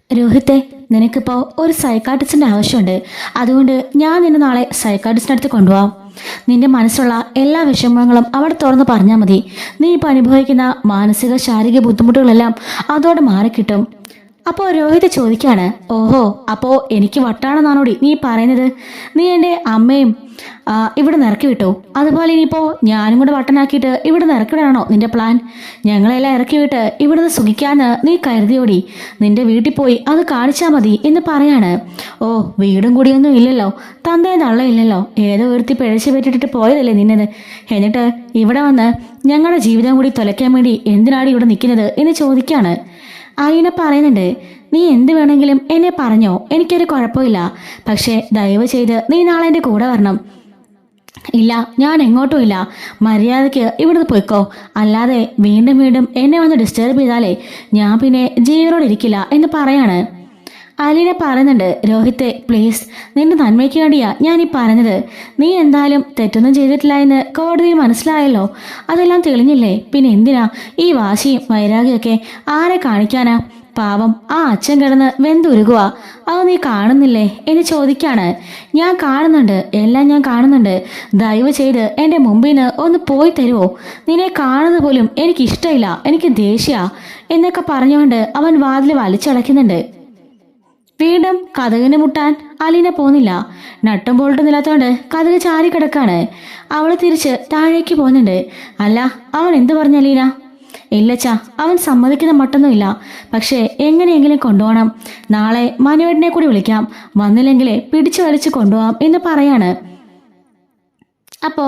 രോഹിത്തെ, നിനക്കിപ്പോൾ ഒരു സൈക്കാട്രിസ്റ്റിന്റെ ആവശ്യമുണ്ട്. അതുകൊണ്ട് ഞാൻ നിന്നെ നാളെ സൈക്കാട്രിസ്റ്റിന്റെ അടുത്ത് കൊണ്ടുപോകാം. നിന്റെ മനസ്സിലുള്ള എല്ലാ വിഷമങ്ങളും അവിടെ തുറന്ന് പറഞ്ഞാൽ മതി. നീ ഇപ്പോൾ അനുഭവിക്കുന്ന മാനസിക ശാരീരിക ബുദ്ധിമുട്ടുകളെല്ലാം അതോടെ മാറിക്കിട്ടും. അപ്പോൾ രോഹിത് ചോദിക്കാണ്, ഓഹോ, അപ്പോൾ എനിക്ക് വട്ടാണെന്നാണോടി നീ പറയുന്നത്? നീ എൻ്റെ അമ്മയും ഇവിടെ നിറക്കി വിട്ടു, അതുപോലെ ഇനിയിപ്പോൾ ഞാനും കൂടെ വട്ടനാക്കിയിട്ട് ഇവിടെ നിറക്കി വിടാണോ നിന്റെ പ്ലാൻ? ഞങ്ങളെല്ലാം ഇറക്കി വിട്ട് ഇവിടുന്ന് സുഖിക്കാന്ന് നീ കരുതിയോടി? നിന്റെ വീട്ടിൽ പോയി അത് കാണിച്ചാൽ മതി എന്ന് പറയാണ്. ഓ, വീടും കൂടിയൊന്നും ഇല്ലല്ലോ, തന്തയും തള്ളയില്ലല്ലോ, ഏതോ ഒരുത്തി പിഴച്ചു പറ്റിട്ടിട്ട് പോയതല്ലേ നിന്നത്? എന്നിട്ട് ഇവിടെ വന്ന് ഞങ്ങളുടെ ജീവിതം കൂടി തുലയ്ക്കാൻ വേണ്ടി എന്തിനാണ് ഇവിടെ നിൽക്കുന്നത് എന്ന് ചോദിക്കാണ്. അലീന പറയുന്നുണ്ട്, നീ എന്ത് വേണമെങ്കിലും എന്നെ പറഞ്ഞോ, എനിക്കൊരു കുഴപ്പമില്ല. പക്ഷേ ദയവ് ചെയ്ത് നീ നാളെ എൻ്റെ കൂടെ വരണം. ഇല്ല, ഞാൻ എങ്ങോട്ടും ഇല്ല, മര്യാദയ്ക്ക് ഇവിടുന്ന് പോയിക്കോ. അല്ലാതെ വീണ്ടും വീണ്ടും എന്നെ വന്ന് ഡിസ്റ്റർബ് ചെയ്താലേ ഞാൻ പിന്നെ ജീവനോട് ഇരിക്കില്ല എന്ന് പറയാണ്. അലീന പറയുന്നുണ്ട്, രോഹിത്തെ പ്ലീസ്, നിന്റെ നന്മയ്ക്ക് വേണ്ടിയാ ഞാൻ ഈ പറഞ്ഞത്. നീ എന്തായാലും തെറ്റൊന്നും ചെയ്തിട്ടില്ല എന്ന് കോടതിയിൽ മനസ്സിലായല്ലോ, അതെല്ലാം തെളിഞ്ഞില്ലേ? പിന്നെ എന്തിനാ ഈ വാശിയും വൈരാഗ്യമൊക്കെ? ആരെ കാണിക്കാനാ? പാവം ആ അച്ഛൻ കിടന്ന് വെന്തുരുകുക, അത് നീ കാണുന്നില്ലേ എന്ന് ചോദിക്കാണ്. ഞാൻ കാണുന്നുണ്ട്, എല്ലാം ഞാൻ കാണുന്നുണ്ട്. ദയവ് ചെയ്ത് എൻ്റെ മുമ്പിൽ നിന്ന് ഒന്ന് പോയി തരുമോ? നിന്നെ കാണുന്നത് പോലും എനിക്കിഷ്ടമില്ല, എനിക്ക് ദേഷ്യ എന്നൊക്കെ പറഞ്ഞുകൊണ്ട് അവൻ വാതിൽ വലിച്ചടയ്ക്കുന്നുണ്ട്. വീണ്ടും കതകിന് മുട്ടാൻ അലീന പോന്നില്ല. നട്ടും ബോൾട്ടും ഇല്ലാത്തോണ്ട് കതക് ചാരി കിടക്കാണ്. അവള് തിരിച്ച് താഴേക്ക് പോകുന്നുണ്ട്. അല്ല, അവൻ എന്ത് പറഞ്ഞ അലീന? ഇല്ലച്ചാ, അവൻ സമ്മതിക്കുന്ന മട്ടൊന്നുമില്ല. പക്ഷേ എങ്ങനെയെങ്കിലും കൊണ്ടുപോകണം. നാളെ മനുവേട്ടനെ കൂടി വിളിക്കാം, വന്നില്ലെങ്കിലേ പിടിച്ചു വലിച്ചു കൊണ്ടുപോകാം എന്ന് പറയാണ്. അപ്പോ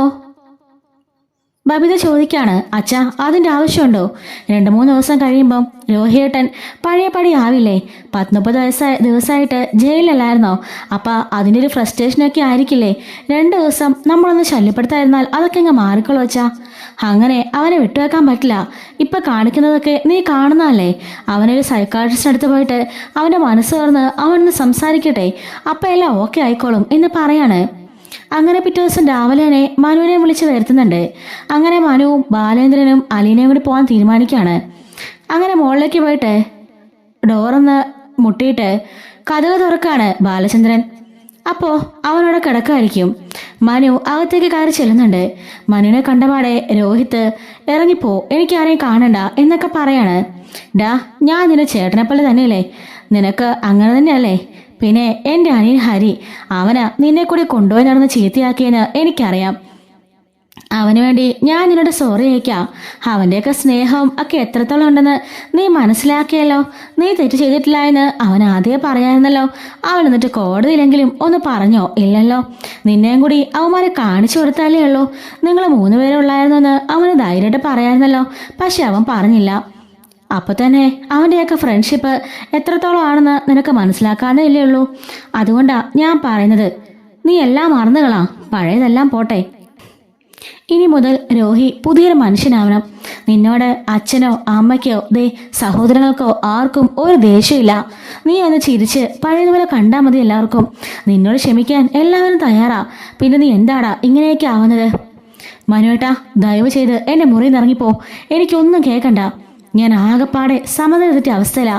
ബബിത ചോദിക്കാണ്, അച്ഛാ അതിൻ്റെ ആവശ്യമുണ്ടോ? 2-3 ദിവസം കഴിയുമ്പം രോഹിയേട്ടൻ പഴയ പടി ആവില്ലേ? 30 ദിവസമായിട്ട് ജയിലിലല്ലായിരുന്നോ? അപ്പം അതിൻ്റെ ഒരു ഫ്രസ്ട്രേഷനൊക്കെ ആയിരിക്കില്ലേ? 2 ദിവസം നമ്മളൊന്ന് ശല്യപ്പെടുത്താതിരുന്നാൽ അതൊക്കെ അങ്ങ് മാറിക്കോളൂ അച്ഛാ. അങ്ങനെ അവനെ വിട്ടുവെക്കാൻ പറ്റില്ല. ഇപ്പം കാണിക്കുന്നതൊക്കെ നീ കാണുന്നതല്ലേ? അവനൊരു സൈക്കാട്രിസ്റ്റിന് അടുത്ത് പോയിട്ട് അവൻ്റെ മനസ്സ് തുറന്ന് അവനൊന്ന് സംസാരിക്കട്ടെ, അപ്പം എല്ലാം ഓക്കെ ആയിക്കോളും എന്ന് പറയാണ്. അങ്ങനെ പിറ്റേ ദിവസം രാവിലെ തന്നെ മനുവിനെ വിളിച്ച് വരുത്തുന്നുണ്ട്. അങ്ങനെ മനുവും ബാലേന്ദ്രനും അലീനയും കൂടി പോകാൻ തീരുമാനിക്കുകയാണ്. അങ്ങനെ മുകളിലേക്ക് പോയിട്ട് ഡോറൊന്ന് മുട്ടിയിട്ട് കതക് തുറക്കാണ് ബാലചന്ദ്രൻ. അപ്പോൾ അവനോട് കിടക്കായിരിക്കും. മനു അകത്തേക്ക് കയറി ചെല്ലുന്നുണ്ട്. മനുവിനെ കണ്ടപാടെ രോഹിത്ത്, ഇറങ്ങിപ്പോ, എനിക്കാരെയും കാണണ്ട എന്നൊക്കെ പറയാണ്. ഡാ, ഞാൻ നിന്റെ ചേട്ടനെപ്പോലെ തന്നെയല്ലേ? നിനക്ക് അങ്ങനെ തന്നെയല്ലേ? പിന്നെ എൻ്റെ അനിയൻ ഹരി, അവനാ നിന്നെ കൂടി കൊണ്ടുപോയി നടന്ന് ചീത്തയാക്കിയെന്ന് എനിക്കറിയാം. അവന് വേണ്ടി ഞാൻ നിന്നോട് സോറി അയക്കാം. അവൻ്റെയൊക്കെ സ്നേഹവും ഒക്കെ എത്രത്തോളം ഉണ്ടെന്ന് നീ മനസ്സിലാക്കിയല്ലോ. നീ തെറ്റ് ചെയ്തിട്ടില്ല എന്ന് അവൻ ആദ്യമേ പറയായിരുന്നല്ലോ. അവൻ എന്നിട്ട് കോടതിയിലെങ്കിലും ഒന്ന് പറഞ്ഞോ? ഇല്ലല്ലോ. നിന്നെയും കൂടി അവന്മാരെ കാണിച്ചു കൊടുത്താലേ ഉള്ളൂ. നിങ്ങൾ 3 പേരെ ഉള്ളായിരുന്നു എന്ന് അവന് ധൈര്യമായിട്ട് പറയായിരുന്നല്ലോ. പക്ഷെ അവൻ പറഞ്ഞില്ല. അപ്പൊ തന്നെ അവൻ്റെയൊക്കെ ഫ്രണ്ട്ഷിപ്പ് എത്രത്തോളം ആണെന്ന് നിനക്ക് മനസ്സിലാക്കാന്നേ ഇല്ലേ ഉള്ളൂ. അതുകൊണ്ടാ ഞാൻ പറയുന്നത്, നീ എല്ലാം മറന്നുകളാ, പഴയതെല്ലാം പോട്ടെ. ഇനി മുതൽ രോഹി പുതിയൊരു മനുഷ്യനാവണം. നിന്നോട് അച്ഛനോ അമ്മയ്ക്കോ സഹോദരങ്ങൾക്കോ ആർക്കും ഒരു ദേഷ്യമില്ല. നീ ഒന്ന് ചിരിച്ച് പഴയതുപോലെ കണ്ടാൽ മതി എല്ലാവർക്കും. നിന്നോട് ക്ഷമിക്കാൻ എല്ലാവരും തയ്യാറാ. പിന്നെ നീ എന്താടാ ഇങ്ങനെയൊക്കെ ആവുന്നത്? മനുവേട്ടാ, ദയവ് ചെയ്ത് എൻ്റെ മുറിയിൽ നിന്ന് ഇറങ്ങിപ്പോ, എനിക്കൊന്നും കേൾക്കണ്ട. ഞാൻ ആകെപ്പാടെ സമനില തെറ്റിയ അവസ്ഥയിലാ.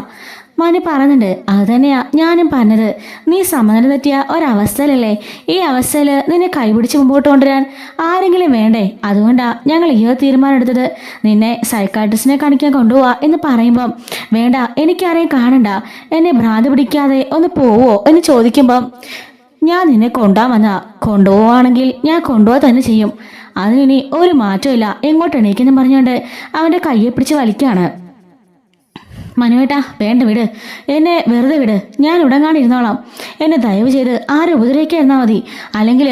മനു പറയുന്നുണ്ട്, അത് തന്നെയാ ഞാനും പറഞ്ഞത്. നീ സമനില തെറ്റിയ ഒരവസ്ഥയിലല്ലേ? ഈ അവസ്ഥയിൽ നിന്നെ കൈപിടിച്ച് മുമ്പോട്ട് കൊണ്ടുവരാൻ ആരെങ്കിലും വേണ്ടേ? അതുകൊണ്ടാ ഞങ്ങൾ ഈ തീരുമാനം എടുത്തത്. നിന്നെ സൈക്കാട്രിസ്റ്റിനെ കാണിക്കാൻ കൊണ്ടുപോവാ എന്ന് പറയുമ്പം, വേണ്ട, എനിക്കാരെയും കാണണ്ട, എന്നെ ഭ്രാന്ത് പിടിക്കാതെ ഒന്ന് പോവോ എന്ന് ചോദിക്കുമ്പം, ഞാൻ നിന്നെ കൊണ്ടുപോവാണെങ്കിൽ ഞാൻ കൊണ്ടുപോവാ തന്നെ ചെയ്യും. അതിനി ഒരു മാറ്റമില്ല, എങ്ങോട്ട് എണീക്കെന്ന് പറഞ്ഞുകൊണ്ട് അവൻ്റെ കയ്യെ പിടിച്ച് വലിക്കാണ്. മനുവേട്ടാ, വേണ്ട, വിട്, എന്നെ വെറുതെ വിട്, ഞാൻ ഉടങ്ങാണ്ടിരുന്നോളാം. എന്നെ ദയവ് ചെയ്ത് ആരും ഉപദ്രവിക്കാതിരുന്നാൽ മതി. അല്ലെങ്കിൽ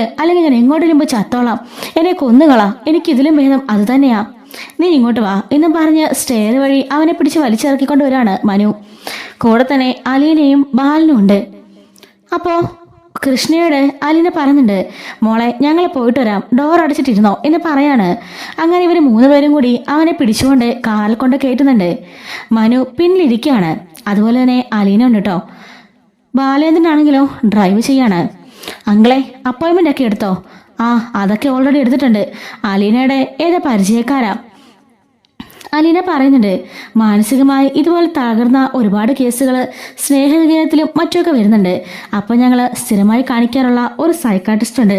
ഞാൻ എങ്ങോട്ടേലും പോയി ചത്തോളാം. എന്നെ കൊന്നുകളാ, എനിക്കിതിലും ഭേദം അത് തന്നെയാ. നീ ഇങ്ങോട്ട് വാ എന്നും പറഞ്ഞ് സ്റ്റെയർ വഴി അവനെ പിടിച്ച് വലിച്ചിറക്കിക്കൊണ്ട് വരാണ് മനു. കൂടെ തന്നെ അലീനയും ബാലനും ഉണ്ട്. അപ്പോൾ കൃഷ്ണയോട് അലീന പറയുന്നുണ്ട്, മോളെ ഞങ്ങൾ പോയിട്ട് വരാം, ഡോർ അടച്ചിട്ടിരുന്നോ എന്ന് പറയാണ്. അങ്ങനെ ഇവർ 3 പേരും കൂടി അവനെ പിടിച്ചുകൊണ്ട് കാറിൽ കൊണ്ട് കയറ്റുന്നുണ്ട്. മനു പിന്നിലിരിക്കുകയാണ്. അതുപോലെ തന്നെ അലീന ഉണ്ട് കേട്ടോ. ബാലേന്ദ്രനാണെങ്കിലോ ഡ്രൈവ് ചെയ്യാണ്. അങ്ങളെ, അപ്പോയിൻമെൻ്റ് ഒക്കെ എടുത്തോ? അതൊക്കെ ഓൾറെഡി എടുത്തിട്ടുണ്ട്. അലീനയുടെ ഏതാ പരിചയക്കാരാ. അലീന പറയുന്നുണ്ട്. മാനസികമായി ഇതുപോലെ തകർന്ന ഒരുപാട് കേസുകൾ സ്നേഹനികേതത്തിലും മറ്റുമൊക്കെ വരുന്നുണ്ട്. അപ്പോൾ ഞങ്ങൾ സ്ഥിരമായി കാണിക്കാറുള്ള ഒരു സൈക്കാട്രിസ്റ്റ് ഉണ്ട്.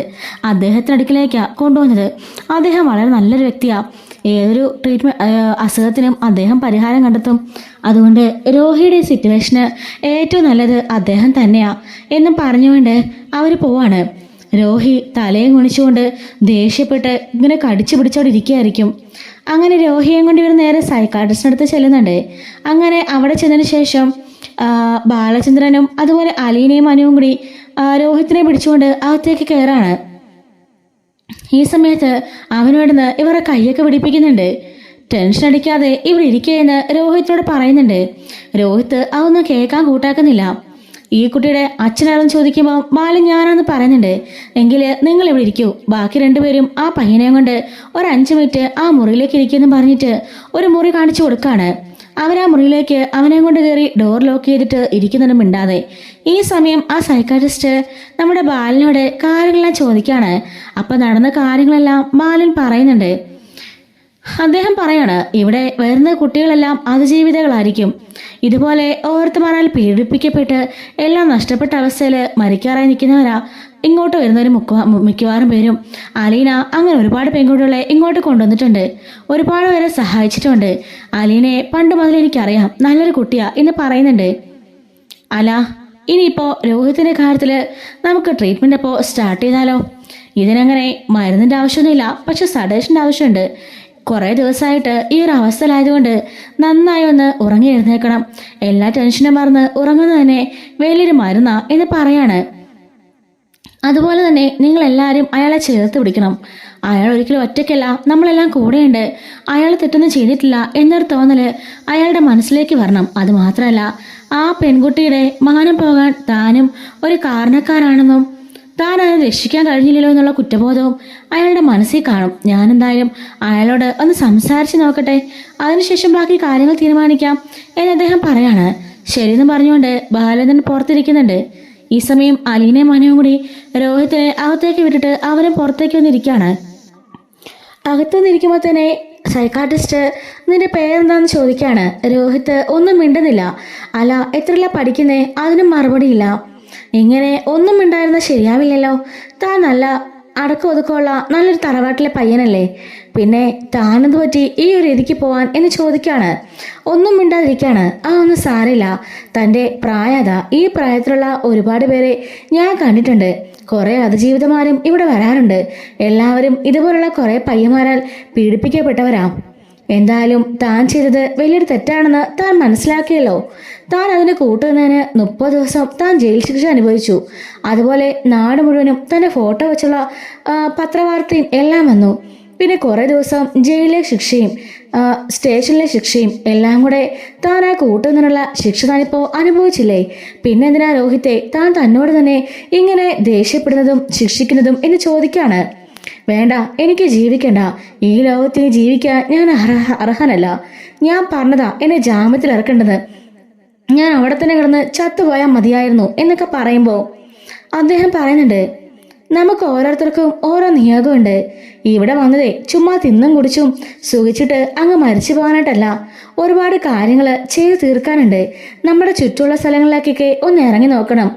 അദ്ദേഹത്തിനടുക്കിലേക്കാണ് കൊണ്ടുവന്നത്. അദ്ദേഹം വളരെ നല്ലൊരു വ്യക്തിയാണ്. ഏതൊരു അസുഖത്തിനും അദ്ദേഹം പരിഹാരം കണ്ടെത്തും. അതുകൊണ്ട് രോഹിയുടെ സിറ്റുവേഷന് ഏറ്റവും നല്ലത് അദ്ദേഹം തന്നെയാണ് എന്നും പറഞ്ഞുകൊണ്ട് അവർ പോവാണ്. രോഹി തലയും കുണിച്ചുകൊണ്ട് ദേഷ്യപ്പെട്ട് ഇങ്ങനെ കടിച്ചു പിടിച്ചോടെ ഇരിക്കുകയായിരിക്കും. അങ്ങനെ രോഹിയെ കൊണ്ട് ഇവർ നേരെ സൈക്കാട്രിസ്റ്റിനടുത്ത് ചെല്ലുന്നുണ്ട്. അങ്ങനെ അവിടെ ചെന്നതിന് ശേഷം ബാലചന്ദ്രനും അതുപോലെ അലീനയും അനുവും കൂടി രോഹിത്തിനെ പിടിച്ചുകൊണ്ട് അകത്തേക്ക് കയറാണ്. ഈ സമയത്ത് അവനോടുന്ന് ഇവരെ കൈയൊക്കെ പിടിപ്പിക്കുന്നുണ്ട്. ടെൻഷൻ അടിക്കാതെ ഇവിടെ ഇരിക്കുകയെന്ന് രോഹിത്തിനോട് പറയുന്നുണ്ട്. രോഹിത്ത് അതൊന്നും കേൾക്കാൻ കൂട്ടാക്കുന്നില്ല. ഈ കുട്ടിയുടെ അച്ഛനാണെന്ന് ചോദിക്കുമ്പോൾ ബാലൻ ഞാനാന്ന് പറയുന്നുണ്ട്. എങ്കിൽ നിങ്ങൾ ഇവിടെ ഇരിക്കൂ, ബാക്കി രണ്ടുപേരും ആ പയ്യനെ കൊണ്ട് ഒരു 5 മിനിറ്റ് ആ മുറിയിലേക്ക് ഇരിക്കുമെന്ന് പറഞ്ഞിട്ട് ഒരു മുറി കാണിച്ചു കൊടുക്കാണ്. അവരാ മുറിയിലേക്ക് അവനെ കൊണ്ട് കയറി ഡോർ ലോക്ക് ചെയ്തിട്ട് ഇരിക്കുന്നുണ്ട് മിണ്ടാതെ. ഈ സമയം ആ സൈക്കാട്രിസ്റ്റ് നമ്മുടെ ബാലനോട് കാര്യങ്ങളെല്ലാം ചോദിക്കാണ്. അപ്പം നടന്ന കാര്യങ്ങളെല്ലാം ബാലൻ പറയുന്നുണ്ട്. അദ്ദേഹം പറയാണ്, ഇവിടെ വരുന്ന കുട്ടികളെല്ലാം അതിജീവിതകളായിരിക്കും. ഇതുപോലെ ഓരോരുത്തമാരാൽ പീഡിപ്പിക്കപ്പെട്ട് എല്ലാം നഷ്ടപ്പെട്ട അവസ്ഥയിൽ മരിക്കാറായി നിൽക്കുന്നവരാ ഇങ്ങോട്ട് വരുന്നവർ മിക്കവാറും പേരും. അലീന അങ്ങനെ ഒരുപാട് പെൺകുട്ടികളെ ഇങ്ങോട്ട് കൊണ്ടുവന്നിട്ടുണ്ട്. ഒരുപാട് പേരെ സഹായിച്ചിട്ടുണ്ട്. അലീനയെ പണ്ട് മുതൽ എനിക്കറിയാം, നല്ലൊരു കുട്ടിയാ എന്ന് പറയുന്നുണ്ട്. അല്ല, ഇനിയിപ്പോൾ രോഹിത്തിന്റെ കാര്യത്തിൽ നമുക്ക് ട്രീറ്റ്മെന്റ് അപ്പോൾ സ്റ്റാർട്ട് ചെയ്താലോ? ഇതിനങ്ങനെ മരുന്നിന്റെ ആവശ്യമൊന്നുമില്ല, പക്ഷെ സഡേഷന്റെ ആവശ്യമുണ്ട്. കുറേ ദിവസമായിട്ട് ഈ ഒരു അവസ്ഥയിലായതുകൊണ്ട് നന്നായി ഒന്ന് ഉറങ്ങി എഴുന്നേൽക്കണം. എല്ലാ ടെൻഷനും മറന്ന് ഉറങ്ങുന്നത് തന്നെ വലിയൊരു മരുന്നാ എന്ന് പറയാണ്. അതുപോലെ തന്നെ നിങ്ങളെല്ലാവരും അയാളെ ചേർത്ത് പിടിക്കണം. അയാൾ ഒരിക്കലും ഒറ്റയ്ക്കല്ല, നമ്മളെല്ലാം കൂടെയുണ്ട്. അയാൾ തെറ്റൊന്നും ചെയ്തിട്ടില്ല എന്നൊരു തോന്നല് അയാളുടെ മനസ്സിലേക്ക് വരണം. അതുമാത്രമല്ല, ആ പെൺകുട്ടിയുടെ മാനം പോകാൻ താനും ഒരു കാരണക്കാരാണെന്നും താൻ അതിനെ രക്ഷിക്കാൻ കഴിഞ്ഞില്ലല്ലോ എന്നുള്ള കുറ്റബോധവും അയാളുടെ മനസ്സിൽ കാണും. ഞാനെന്തായാലും അയാളോട് ഒന്ന് സംസാരിച്ച് നോക്കട്ടെ, അതിനുശേഷം ബാക്കി കാര്യങ്ങൾ തീരുമാനിക്കാം എന്ന് അദ്ദേഹം പറയാണ്. ശരിയെന്ന് പറഞ്ഞുകൊണ്ട് ബാലചന്ദ്രൻ പുറത്തിരിക്കുന്നുണ്ട്. ഈ സമയം അലീനയും മനുവും കൂടി രോഹിത്തിനെ അകത്തേക്ക് വിട്ടിട്ട് അവരും പുറത്തേക്ക് വന്നിരിക്കുകയാണ്. അകത്തു നിന്നിരിക്കുമ്പോൾ തന്നെ സൈക്കാട്രിസ്റ്റ് നിന്റെ പേരെന്താന്ന് ചോദിക്കാണ്. രോഹിത്ത് ഒന്നും മിണ്ടുന്നില്ല. അല്ല, എത്രയല്ല പഠിക്കുന്നേ? അതിനും മറുപടിയില്ല. ഇങ്ങനെ ഒന്നും മിണ്ടായിരുന്ന ശരിയാവില്ലല്ലോ. താൻ നല്ല അടക്കം ഒതുക്കമുള്ള നല്ലൊരു തറവാട്ടിലെ പയ്യനല്ലേ, പിന്നെ താനെന്ത് പറ്റി ഈ ഒരു രീതിക്ക് പോവാൻ എന്ന് ചോദിക്കാണ്. ഒന്നും മിണ്ടാതിരിക്കാണ്. ഒന്നും സാരില്ല, തൻ്റെ പ്രായത ഈ പ്രായത്തിലുള്ള ഒരുപാട് പേരെ ഞാൻ കണ്ടിട്ടുണ്ട്. കുറെ അതിജീവിതമാരും ഇവിടെ വരാറുണ്ട്. എല്ലാവരും ഇതുപോലുള്ള കുറെ പയ്യന്മാരാൽ പീഡിപ്പിക്കപ്പെട്ടവരാ. എന്തായാലും താൻ ചെയ്തത് വലിയൊരു തെറ്റാണെന്ന് താൻ മനസ്സിലാക്കിയല്ലോ. താൻ അതിന് കൂട്ടുന്നതിന് 30 ദിവസം താൻ ജയിൽ ശിക്ഷ അനുഭവിച്ചു. അതുപോലെ നാട് മുഴുവനും തൻ്റെ ഫോട്ടോ വെച്ചുള്ള പത്രവാർത്തയും എല്ലാം വന്നു. പിന്നെ കുറേ ദിവസം ജയിലിലെ ശിക്ഷയും സ്റ്റേഷനിലെ ശിക്ഷയും എല്ലാം കൂടെ താൻ ആ കൂട്ടുന്നതിനുള്ള ശിക്ഷ താനിപ്പോൾ അനുഭവിച്ചില്ലേ? പിന്നെ എന്തിനാ രോഹിത്തെ താൻ തന്നോട് തന്നെ ഇങ്ങനെ ദേഷ്യപ്പെടുന്നതും ശിക്ഷിക്കുന്നതും എന്ന് ചോദിക്കാണ്. വേണ്ട, എനിക്ക് ജീവിക്കണ്ട. ഈ ലോകത്തിന് ജീവിക്കാൻ ഞാൻ അർഹനല്ല. ഞാൻ പറഞ്ഞതാ എന്നെ ജാമ്യത്തിൽ ഇറക്കേണ്ടത്. ഞാൻ അവിടെ തന്നെ കിടന്ന് ചത്തുപോയാൽ മതിയായിരുന്നു എന്നൊക്കെ പറയുമ്പോൾ അദ്ദേഹം പറയുന്നുണ്ട്, നമുക്ക് ഓരോരുത്തർക്കും ഓരോ നിയോഗമുണ്ട്. ഇവിടെ വന്നതേ ചുമ്മാ തിന്നും കുടിച്ചും സുഖിച്ചിട്ട് അങ്ങ് മരിച്ചു പോകാനായിട്ടല്ല. ഒരുപാട് കാര്യങ്ങൾ ചെയ്തു തീർക്കാനുണ്ട്. നമ്മുടെ ചുറ്റുമുള്ള സ്ഥലങ്ങളിലേക്കൊക്കെ ഒന്ന് ഇറങ്ങി നോക്കണം.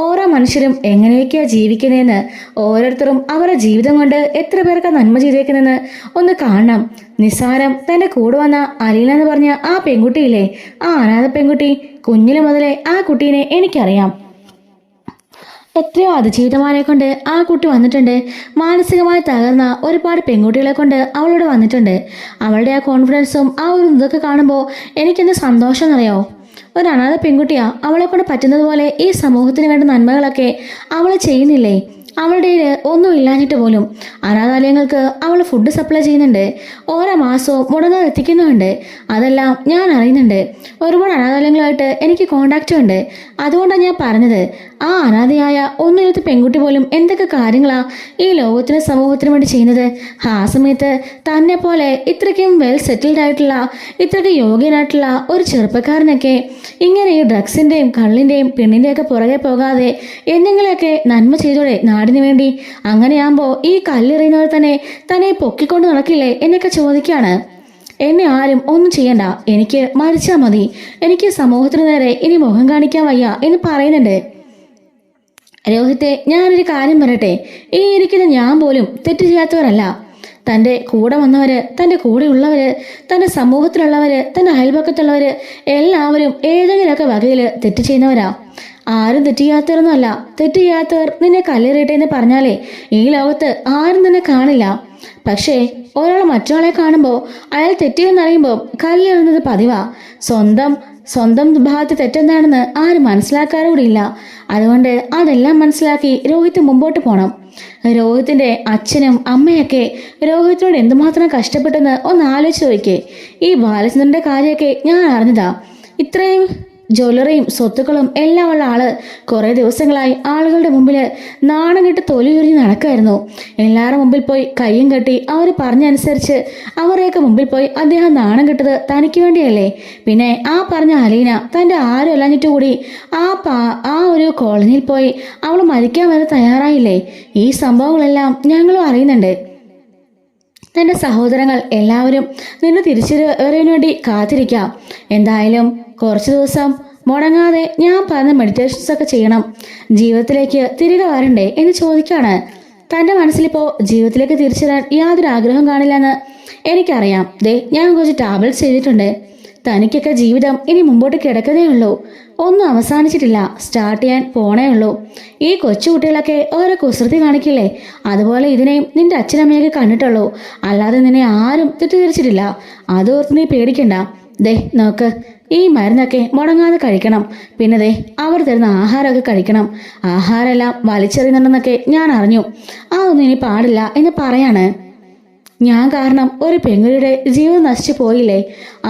ഓരോ മനുഷ്യരും എങ്ങനെയൊക്കെയാ ജീവിക്കുന്നതെന്ന്, ഓരോരുത്തരും അവരുടെ ജീവിതം കൊണ്ട് എത്ര പേർക്ക് നന്മ ചെയ്തേക്കുന്നതെന്ന് ഒന്ന് കാണണം. നിസ്സാരം തൻ്റെ കൂടെ വന്ന അലീന എന്ന് പറഞ്ഞ ആ പെൺകുട്ടിയില്ലേ, ആ അനാഥ പെൺകുട്ടി, കുഞ്ഞിലെ മുതലേ ആ കുട്ടീനെ എനിക്കറിയാം. എത്രയോ അതിജീവിതമാരെ കൊണ്ട് ആ കുട്ടി വന്നിട്ടുണ്ട്. മാനസികമായി തകർന്ന ഒരുപാട് പെൺകുട്ടികളെ കൊണ്ട് അവളോട് വന്നിട്ടുണ്ട്. അവളുടെ ആ കോൺഫിഡൻസും ആ ഒരു ഇതൊക്കെ കാണുമ്പോൾ എനിക്കെന്ത് സന്തോഷം എന്നറിയോ? ഒരു അനാഥ പെൺകുട്ടിയാ, അവളെ കൊണ്ട് പറ്റുന്നത് പോലെ ഈ സമൂഹത്തിന് വേണ്ട നന്മകളൊക്കെ അവൾ ചെയ്യുന്നില്ലേ? അവളുടെ ഒന്നും ഇല്ലാഞ്ഞിട്ട് പോലും അനാഥാലയങ്ങൾക്ക് അവൾ ഫുഡ് സപ്ലൈ ചെയ്യുന്നുണ്ട്. ഓരോ മാസവും മുടങ്ങാതെ എത്തിക്കുന്നുണ്ട്. അതെല്ലാം ഞാൻ അറിയുന്നുണ്ട്. ഒരുപാട് അനാഥാലയങ്ങളായിട്ട് എനിക്ക് കോണ്ടാക്റ്റും ഉണ്ട്. അതുകൊണ്ടാണ് ഞാൻ പറഞ്ഞത്, ആ അനാഥയായ ഒന്നിനകത്ത് പെൺകുട്ടി പോലും എന്തൊക്കെ കാര്യങ്ങളാ ഈ ലോകത്തിന് സമൂഹത്തിന് വേണ്ടി ചെയ്യുന്നത്. ആ സമയത്ത് തന്നെ പോലെ ഇത്രയ്ക്കും വെൽ സെറ്റിൽഡ് ആയിട്ടുള്ള ഇത്രയ്ക്ക് യോഗ്യനായിട്ടുള്ള ഒരു ചെറുപ്പക്കാരനൊക്കെ ഇങ്ങനെ ഈ ഡ്രഗ്സിൻ്റെയും കള്ളിൻ്റെയും പെണ്ണിൻ്റെയൊക്കെ പുറകെ പോകാതെ എന്തെങ്കിലുമൊക്കെ നന്മ ചെയ്തോടെ നാടിന് വേണ്ടി? അങ്ങനെയാകുമ്പോൾ ഈ കല്ലെറിയുന്നവർ തന്നെ പൊക്കിക്കൊണ്ട് നടക്കില്ലേ എന്നൊക്കെ ചോദിക്കുകയാണ്. എന്നെ ആരും ഒന്നും ചെയ്യണ്ട, എനിക്ക് മരിച്ചാൽ മതി, എനിക്ക് സമൂഹത്തിന് നേരെ ഇനി മുഖം കാണിക്കാൻ വയ്യ എന്ന് പറയുന്നുണ്ട്. രോഹിത്തെ, ഞാനൊരു കാര്യം പറയട്ടെ, ഈ ഇരിക്കുന്ന ഞാൻ പോലും തെറ്റ് ചെയ്യാത്തവരല്ല. തൻ്റെ കൂടെ വന്നവര്, തൻ്റെ കൂടെ ഉള്ളവര്, തൻ്റെ സമൂഹത്തിലുള്ളവര്, തൻ്റെ അയൽപക്കത്തുള്ളവര് എല്ലാവരും ഏതെങ്കിലുമൊക്കെ വകയിൽ തെറ്റ് ചെയ്യുന്നവരാ. ആരും തെറ്റ് ചെയ്യാത്തവരൊന്നുമല്ല. തെറ്റ് ചെയ്യാത്തവർ നിന്നെ കല്ലെറിയട്ടെ എന്ന് പറഞ്ഞാലേ ഈ ലോകത്ത് ആരും നിന്നെ കാണില്ല. പക്ഷേ ഒരാൾ മറ്റൊരാളെ കാണുമ്പോൾ അയാൾ തെറ്റിയെന്നറിയുമ്പോൾ കല്ലെറിയുന്നത് പതിവാ. സ്വന്തം ഭാഗത്ത് തെറ്റെന്താണെന്ന് ആരും മനസ്സിലാക്കാറുകൂടിയില്ല. അതുകൊണ്ട് അതെല്ലാം മനസ്സിലാക്കി രോഹിത്ത് മുമ്പോട്ട് പോകണം. രോഹിത്തിന്റെ അച്ഛനും അമ്മയൊക്കെ രോഹിത്തിനോട് എന്തുമാത്രം കഷ്ടപ്പെട്ടെന്ന് ഒന്ന് ആലോചിച്ച് നോക്കിക്കേ. ഈ ബാലചന്ദ്രന്റെ കാര്യമൊക്കെ ഞാൻ അറിഞ്ഞതാ. ഇത്രയും ജ്വല്ലറിയും സ്വത്തുക്കളും എല്ലാം ഉള്ള ആള് കുറെ ദിവസങ്ങളായി ആളുകളുടെ മുമ്പില് നാണം കെട്ട് തൊലിയുരിഞ്ഞ് നടക്കായിരുന്നു. എല്ലാവരുടെ മുമ്പിൽ പോയി കയ്യും കെട്ടി അവർ പറഞ്ഞനുസരിച്ച് അവരെയൊക്കെ മുമ്പിൽ പോയി അദ്ദേഹം നാണം കെട്ടത് തനിക്ക് വേണ്ടിയല്ലേ? പിന്നെ ആ പറഞ്ഞ അലീന തൻ്റെ ആരും അല്ലാഞ്ഞിട്ട് കൂടി ആ ഒരു കോളനിയിൽ പോയി അവൾ മരിക്കാൻ വരെ തയ്യാറായില്ലേ? ഈ സംഭവങ്ങളെല്ലാം ഞങ്ങളും അറിയുന്നുണ്ട്. തൻ്റെ സഹോദരങ്ങൾ എല്ലാവരും നിന്നെ തിരിച്ചറിയാൻ വേണ്ടി കാത്തിരിക്കാം. എന്തായാലും കുറച്ച് ദിവസം മുടങ്ങാതെ ഞാൻ പറഞ്ഞ മെഡിറ്റേഷൻസ് ഒക്കെ ചെയ്യണം. ജീവിതത്തിലേക്ക് തിരികെ വരണ്ടേ എന്ന് ചോദിക്കാണ്. തൻ്റെ മനസ്സിലിപ്പോൾ ജീവിതത്തിലേക്ക് തിരിച്ചു വരാൻ യാതൊരു ആഗ്രഹം കാണില്ലെന്ന് എനിക്കറിയാം. ഞാൻ കുറച്ച് ടാബ്ലറ്റ്സ് ചെയ്തിട്ടുണ്ട്. തനിക്കൊക്കെ ജീവിതം ഇനി മുമ്പോട്ട് കിടക്കുന്നേ ഉള്ളൂ. ഒന്നും അവസാനിച്ചിട്ടില്ല, സ്റ്റാർട്ട് ചെയ്യാൻ പോണേ ഉള്ളൂ. ഈ കൊച്ചുകുട്ടികളൊക്കെ ഓരോ കുസൃതി കാണിക്കില്ലേ, അതുപോലെ ഇതിനെയും നിന്റെ അച്ഛനമ്മയൊക്കെ കണ്ടിട്ടുള്ളൂ. അല്ലാതെ നിന്നെ ആരും തെറ്റിദ്ധരിച്ചിട്ടില്ല. അതോർത്ത് നീ പേടിക്കണ്ട. നോക്ക്, ഈ മരുന്നൊക്കെ മുടങ്ങാതെ കഴിക്കണം. പിന്നെ അവർ തരുന്ന ആഹാരമൊക്കെ കഴിക്കണം. ആഹാരമെല്ലാം വലിച്ചെറിയുന്നുണ്ടെന്നൊക്കെ ഞാൻ അറിഞ്ഞു. അതൊന്നും ഇനി പാടില്ല എന്ന് പറയാണ്. ഞാൻ കാരണം ഒരു പെൺകുട്ടിയുടെ ജീവിതം നശിച്ചു പോയില്ലേ?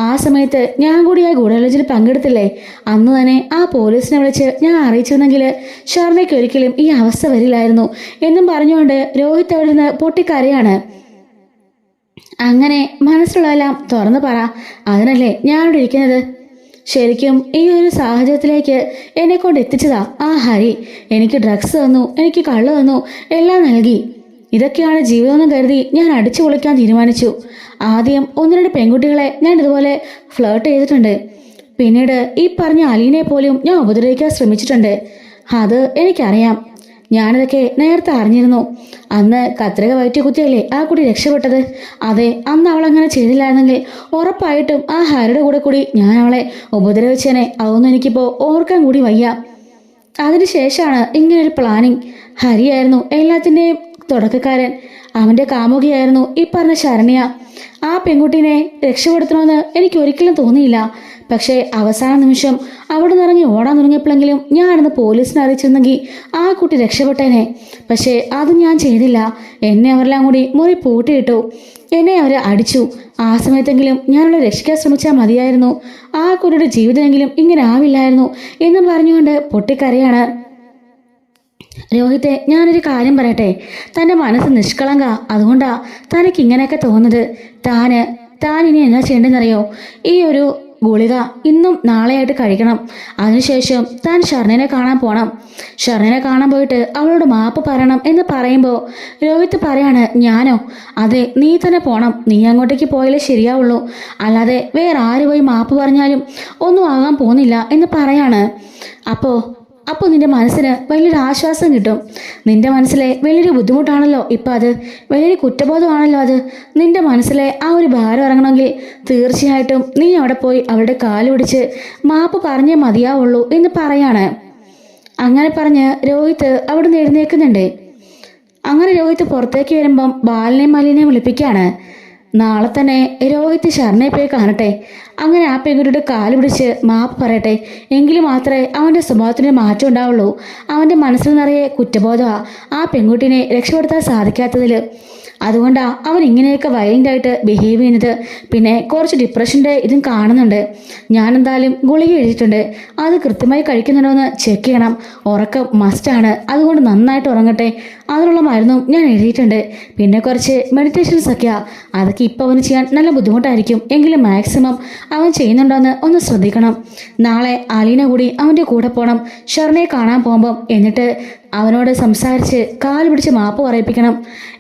ആ സമയത്ത് ഞാൻ കൂടി ആ ഗൂഢാലോചനയിൽ പങ്കെടുത്തില്ലേ? അന്ന് തന്നെ ആ പോലീസിനെ വിളിച്ച് ഞാൻ അറിയിച്ചിരുന്നെങ്കിൽ ഷർണയ്ക്ക് ഒരിക്കലും ഈ അവസ്ഥ വരില്ലായിരുന്നു എന്നും പറഞ്ഞുകൊണ്ട് രോഹിത് അവിടെ നിന്ന് പൊട്ടിക്കരയാണ്. അങ്ങനെ മനസ്സിലുള്ളതെല്ലാം തുറന്നു പറ, അതിനല്ലേ ഞാനിവിടെ ഇരിക്കുന്നത്. ശരിക്കും ഈ ഒരു സാഹചര്യത്തിലേക്ക് എന്നെ കൊണ്ട് എത്തിച്ചതാ ആ ഹരി. എനിക്ക് ഡ്രഗ്സ് തന്നു, എനിക്ക് കള്ളു തന്നു, എല്ലാം നൽകി. ഇതൊക്കെയാണ് ജീവിതമെന്ന് കരുതി ഞാൻ അടിച്ചു പൊളിക്കാൻ തീരുമാനിച്ചു. ആദ്യം 1-2 പെൺകുട്ടികളെ ഞാൻ ഇതുപോലെ ഫ്ലേർട്ട് ചെയ്തിട്ടുണ്ട്. പിന്നീട് ഈ പറഞ്ഞ അലീനെ പോലും ഞാൻ ഉപദ്രവിക്കാൻ ശ്രമിച്ചിട്ടുണ്ട്. അത് എനിക്കറിയാം. ഞാനിതൊക്കെ നേരത്തെ അറിഞ്ഞിരുന്നു. അന്ന് കത്രിക വയറ്റി കുത്തിയല്ലേ ആ കുട്ടി രക്ഷപ്പെട്ടത്. അതെ, അന്ന് അവളങ്ങനെ ചെയ്തില്ലായിരുന്നെങ്കിൽ ഉറപ്പായിട്ടും ആ ഹരിയുടെ കൂടി ഞാൻ അവളെ ഉപദ്രവിച്ചേനെ. അതൊന്നും എനിക്കിപ്പോൾ ഓർക്കാൻ കൂടി വയ്യ. അതിനുശേഷമാണ് ഇങ്ങനൊരു പ്ലാനിങ്. ഹരിയായിരുന്നു എല്ലാത്തിൻ്റെയും തുടക്കക്കാരൻ. അവൻ്റെ കാമുകിയായിരുന്നു ഈ പറഞ്ഞ ശരണ്യ. ആ പെൺകുട്ടീനെ രക്ഷപ്പെടുത്തണമെന്ന് എനിക്ക് ഒരിക്കലും തോന്നിയില്ല. പക്ഷേ അവസാന നിമിഷം അവിടെ നിറങ്ങി ഓടാൻ തുടങ്ങിയപ്പോഴെങ്കിലും ഞാനന്ന് പോലീസിനെ അറിയിച്ചിരുന്നെങ്കിൽ ആ കുട്ടി രക്ഷപ്പെട്ടേനെ. പക്ഷേ അത് ഞാൻ ചെയ്തില്ല. എന്നെ അവരെല്ലാം കൂടി മുറി പൂട്ടിയിട്ടു. എന്നെ അവർ അടിച്ചു. ആ സമയത്തെങ്കിലും ഞാനവളെ രക്ഷിക്കാൻ ശ്രമിച്ചാൽ മതിയായിരുന്നു. ആ കുട്ടിയുടെ ജീവിതമെങ്കിലും ഇങ്ങനെ ആവില്ലായിരുന്നു എന്നും പറഞ്ഞുകൊണ്ട് പൊട്ടിക്കരയാണ്. രോഹിത്തെ, ഞാനൊരു കാര്യം പറയട്ടെ. തൻ്റെ മനസ്സ് നിഷ്കളങ്ക, അതുകൊണ്ടാ തനിക്ക് ഇങ്ങനെയൊക്കെ തോന്നുന്നത്. താൻ ഇനി എന്നാ ചെയ്യേണ്ടതെന്നറിയോ? ഈ ഒരു ഗുളിക ഇന്നും നാളെയായിട്ട് കഴിക്കണം. അതിനുശേഷം താൻ ഷർണനെ കാണാൻ പോകണം. ഷർണനെ കാണാൻ പോയിട്ട് അവളോട് മാപ്പ് പറയണം എന്ന് പറയുമ്പോൾ രോഹിത് പറയാണ്, ഞാനോ? അതെ, നീ തന്നെ പോകണം. നീ അങ്ങോട്ടേക്ക് പോയാലേ ശരിയാവുള്ളൂ. അല്ലാതെ വേറെ ആര് പോയി മാപ്പ് പറഞ്ഞാലും ഒന്നും ആകാൻ പോകുന്നില്ല എന്ന് പറയാണ്. അപ്പോൾ നിന്റെ മനസ്സിന് വലിയൊരു ആശ്വാസം കിട്ടും. നിന്റെ മനസ്സിലെ വലിയൊരു ബുദ്ധിമുട്ടാണല്ലോ ഇപ്പം, അത് വലിയൊരു കുറ്റബോധമാണല്ലോ അത്. നിന്റെ മനസ്സിലെ ആ ഒരു ഭാരം ഇറങ്ങണമെങ്കിൽ തീർച്ചയായിട്ടും നീ അവിടെ പോയി അവളുടെ കാല് പിടിച്ച് മാപ്പ് പറഞ്ഞേ മതിയാവുള്ളൂ എന്ന് പറയാണ്. അങ്ങനെ പറഞ്ഞ് രോഹിത് അവിടുന്ന് എഴുന്നേൽക്കുന്നുണ്ട്. അങ്ങനെ രോഹിത് പുറത്തേക്ക് വരുമ്പം ബാലനെയും മലിനെയും വിളിപ്പിക്കുകയാണ്. നാളെ തന്നെ രോഹിത് ശരണയെ പോയി കാണട്ടെ. അങ്ങനെ ആ പെൺകുട്ടിയുടെ കാല് പിടിച്ച് മാപ്പ് പറയട്ടെ. എങ്കിലും മാത്രമേ അവൻ്റെ സ്വഭാവത്തിന് മാറ്റം ഉണ്ടാവുള്ളൂ. അവൻ്റെ മനസ്സിൽ നിറയെ കുറ്റബോധമാണ് ആ പെൺകുട്ടീനെ രക്ഷപ്പെടുത്താൻ സാധിക്കാത്തതിൽ. അതുകൊണ്ടാണ് അവൻ ഇങ്ങനെയൊക്കെ വയലൻ്റായിട്ട് ബിഹേവ് ചെയ്യുന്നത്. പിന്നെ കുറച്ച് ഡിപ്രഷൻ്റെ ഇതും കാണുന്നുണ്ട്. ഞാനെന്തായാലും ഗുളിക എഴുതിയിട്ടുണ്ട്. അത് കൃത്യമായി കഴിക്കുന്നുണ്ടോ എന്ന് ചെക്ക് ചെയ്യണം. ഉറക്കം മസ്റ്റാണ്. അതുകൊണ്ട് നന്നായിട്ട് ഉറങ്ങട്ടെ. അതിനുള്ള മരുന്നും ഞാൻ എഴുതിയിട്ടുണ്ട്. പിന്നെ കുറച്ച് മെഡിറ്റേഷൻസ് ഒക്കെയാ. അതൊക്കെ ഇപ്പോൾ അവന് ചെയ്യാൻ നല്ല ബുദ്ധിമുട്ടായിരിക്കും. എങ്കിലും മാക്സിമം അവൻ ചെയ്യുന്നുണ്ടോയെന്ന് ഒന്ന് ശ്രദ്ധിക്കണം. നാളെ അലീന കൂടി അവൻ്റെ കൂടെ പോകണം ഷർണയെ കാണാൻ പോകുമ്പം. എന്നിട്ട് അവനോട് സംസാരിച്ച് കാൽ പിടിച്ച് മാപ്പ് പറയിപ്പിക്കണം.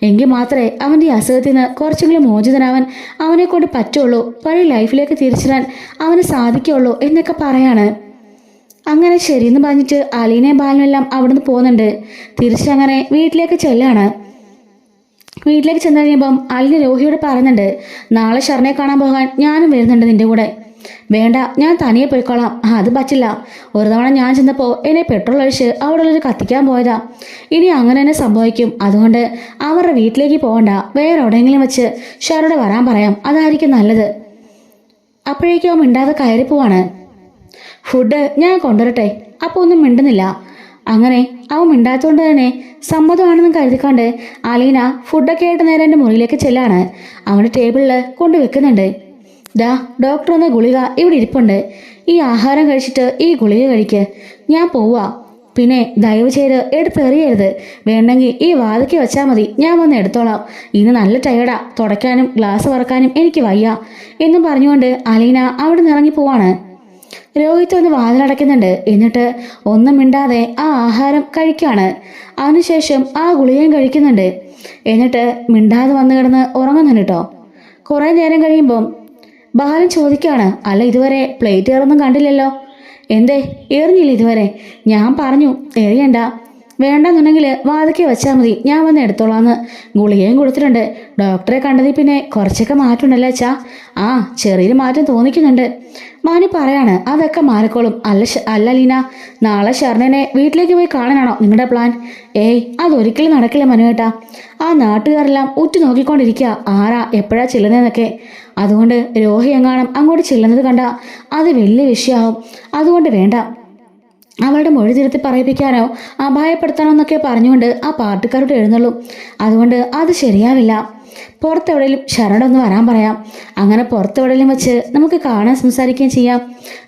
എങ്കിൽ മാത്രമേ അവൻ്റെ അസുഖത്തിൽ നിന്ന് കുറച്ചെങ്കിലും മോചിതനാവാൻ അവനെ കൊണ്ട് പറ്റുള്ളൂ. പഴയ ലൈഫിലേക്ക് തിരിച്ചിടാൻ അവന് സാധിക്കുള്ളൂ എന്നൊക്കെ പറയാണ്. അങ്ങനെ ശരിയെന്ന് പറഞ്ഞിട്ട് അലീനയും ബാലനും എല്ലാം അവിടുന്ന് പോകുന്നുണ്ട്. തിരിച്ചങ്ങനെ വീട്ടിലേക്ക് ചെല്ലാണ്. വീട്ടിലേക്ക് ചെന്ന് കഴിയുമ്പം അലീന രോഹിയോട് പറയുന്നുണ്ട്, നാളെ ഷർണയെ കാണാൻ പോകാൻ ഞാനും വരുന്നുണ്ട് നിന്റെ കൂടെ. വേണ്ട, ഞാൻ തനിയെ പോയിക്കോളാം. അത് പറ്റില്ല. ഒരു തവണ ഞാൻ ചെന്നപ്പോൾ എന്നെ പെട്രോൾ ഒഴിച്ച് അവിടെ ഉള്ളൊരു കത്തിക്കാൻ പോയതാ. ഇനി അങ്ങനെ തന്നെ സംഭവിക്കും. അതുകൊണ്ട് അവരുടെ വീട്ടിലേക്ക് പോകണ്ട. വേറെ എവിടെയെങ്കിലും വെച്ച് ഷർണയോട് വരാൻ പറയാം. അതായിരിക്കും നല്ലത്. അപ്പോഴേക്കും അവൻ മിണ്ടാതെ കയറി പോവാണ്. ഫുഡ് ഞാൻ കൊണ്ടുവരട്ടെ. അപ്പോൾ ഒന്നും മിണ്ടുന്നില്ല. അങ്ങനെ അവൻ മിണ്ടാത്തതുകൊണ്ട് തന്നെ സമ്മതമാണെന്ന് കരുതിക്കൊണ്ട് അലീന ഫുഡൊക്കെ ആയിട്ട് നേരെ എൻ്റെ മുറിയിലേക്ക് ചെല്ലാണ്. അവൻ്റെ ടേബിളിൽ കൊണ്ടുവെക്കുന്നുണ്ട്. ദാ ഡോക്ടർ എന്ന ഗുളിക ഇവിടെ ഇരിപ്പുണ്ട്. ഈ ആഹാരം കഴിച്ചിട്ട് ഈ ഗുളിക കഴിക്ക്. ഞാൻ പോവാ. പിന്നെ ദയവ് ചെയ്ത് എടുത്തെറിയരുത്. വേണ്ടെങ്കിൽ ഈ വാതിക്ക് വെച്ചാൽ മതി. ഞാൻ വന്ന് എടുത്തോളാം. ഇന്ന് നല്ല ടയർഡാ. തുടയ്ക്കാനും ഗ്ലാസ് വറക്കാനും എനിക്ക് വയ്യ എന്നും പറഞ്ഞുകൊണ്ട് അലീന അവിടെ നിന്ന് ഇറങ്ങി പോവാണ്. രോഹിത് ഒന്ന് വാതിലടയ്ക്കുന്നുണ്ട്. എന്നിട്ട് ഒന്നും മിണ്ടാതെ ആ ആഹാരം കഴിക്കുകയാണ്. അതിനുശേഷം ആ ഗുളികയും കഴിക്കുന്നുണ്ട്. എന്നിട്ട് മിണ്ടാതെ വന്നു കിടന്ന് ഉറങ്ങുന്നുണ്ട് കേട്ടോ. കുറേ നേരം കഴിയുമ്പം ബാലൻ ചോദിക്കുകയാണ്, അല്ല ഇതുവരെ പ്ലേറ്റ് ഏറൊന്നും കണ്ടില്ലല്ലോ, എന്തേ എറിഞ്ഞില്ല ഇതുവരെ? ഞാൻ പറഞ്ഞു എറിയണ്ട, വേണ്ടെന്നുണ്ടെങ്കിൽ വാതിക്കെ വെച്ചാൽ മതി, ഞാൻ വന്ന് എടുത്തോളാന്ന്. ഗുളികയും കൊടുത്തിട്ടുണ്ട്. ഡോക്ടറെ കണ്ടതിൽ പിന്നെ കുറച്ചൊക്കെ മാറ്റമുണ്ടല്ലോ അച്ഛാ. ആ ചെറിയൊരു മാറ്റം തോന്നിക്കുന്നുണ്ട്. മാനി പറയാണ്, അതൊക്കെ മാറിക്കോളും. അല്ല ലീന, നാളെ ഷർണനെ വീട്ടിലേക്ക് പോയി കാണാനാണോ നിങ്ങളുടെ പ്ലാൻ? ഏയ് അതൊരിക്കലും നടക്കില്ല മനുവേട്ടാ. ആ നാട്ടുകാരെല്ലാം ഉറ്റു നോക്കിക്കൊണ്ടിരിക്കുക ആരാ എപ്പോഴാ ചെല്ലുന്നതെന്നൊക്കെ. അതുകൊണ്ട് രോഹി എങ്ങാനും അങ്ങോട്ട് ചെല്ലുന്നത് കണ്ട അത് വലിയ വിഷയമാവും. അതുകൊണ്ട് വേണ്ട. അവളുടെ മൊഴി തിരുത്തി പറയിപ്പിക്കാനോ അപായപ്പെടുത്താനോ എന്നൊക്കെ പറഞ്ഞുകൊണ്ട് ആ പാർട്ടിക്കാരോട് എഴുന്നള്ളും. അതുകൊണ്ട് അത് ശരിയാവില്ല. പുറത്തെവിടെയും ശരണ ഒന്ന് വരാൻ പറയാം. അങ്ങനെ പുറത്തെവിടെയും വെച്ച് നമുക്ക് കാണാൻ സംസാരിക്കുകയും ചെയ്യാം.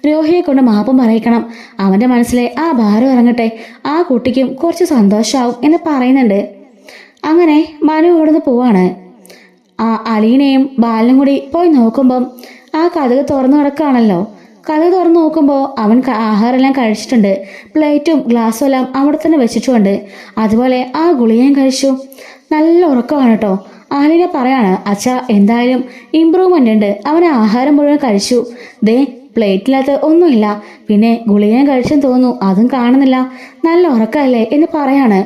രോഹിയെ കൊണ്ട് മാപ്പും പറയിക്കണം. അവൻ്റെ മനസ്സിലെ ആ ഭാരം ഇറങ്ങട്ടെ. ആ കുട്ടിക്കും കുറച്ച് സന്തോഷമാവും എന്ന് പറയുന്നുണ്ട്. അങ്ങനെ മനു ഇവിടുന്ന് പോവാണ്. ആ അലീനയും ബാലനും കൂടി പോയി നോക്കുമ്പം ആ കതക് തുറന്നു കിടക്കുകയാണല്ലോ. കഥ തുറന്നു നോക്കുമ്പോൾ അവൻ ആഹാരമെല്ലാം കഴിച്ചിട്ടുണ്ട്. പ്ലേറ്റും ഗ്ലാസ്സും എല്ലാം അവിടെ തന്നെ വെച്ചിട്ടുമുണ്ട്. അതുപോലെ ആ ഗുളികയും കഴിച്ചു. നല്ല ഉറക്കമാണ് കേട്ടോ. ആലിനെ പറയാണ്, അച്ഛാ എന്തായാലും ഇമ്പ്രൂവ്മെൻ്റ് ഉണ്ട്. അവൻ ആഹാരം മുഴുവൻ കഴിച്ചു. ദേ പ്ലേറ്റിനകത്ത് ഒന്നുമില്ല. പിന്നെ ഗുളികയും കഴിച്ചെന്ന് തോന്നുന്നു, അതും കാണുന്നില്ല. നല്ല ഉറക്കമല്ലേ എന്ന് പറയാണ്.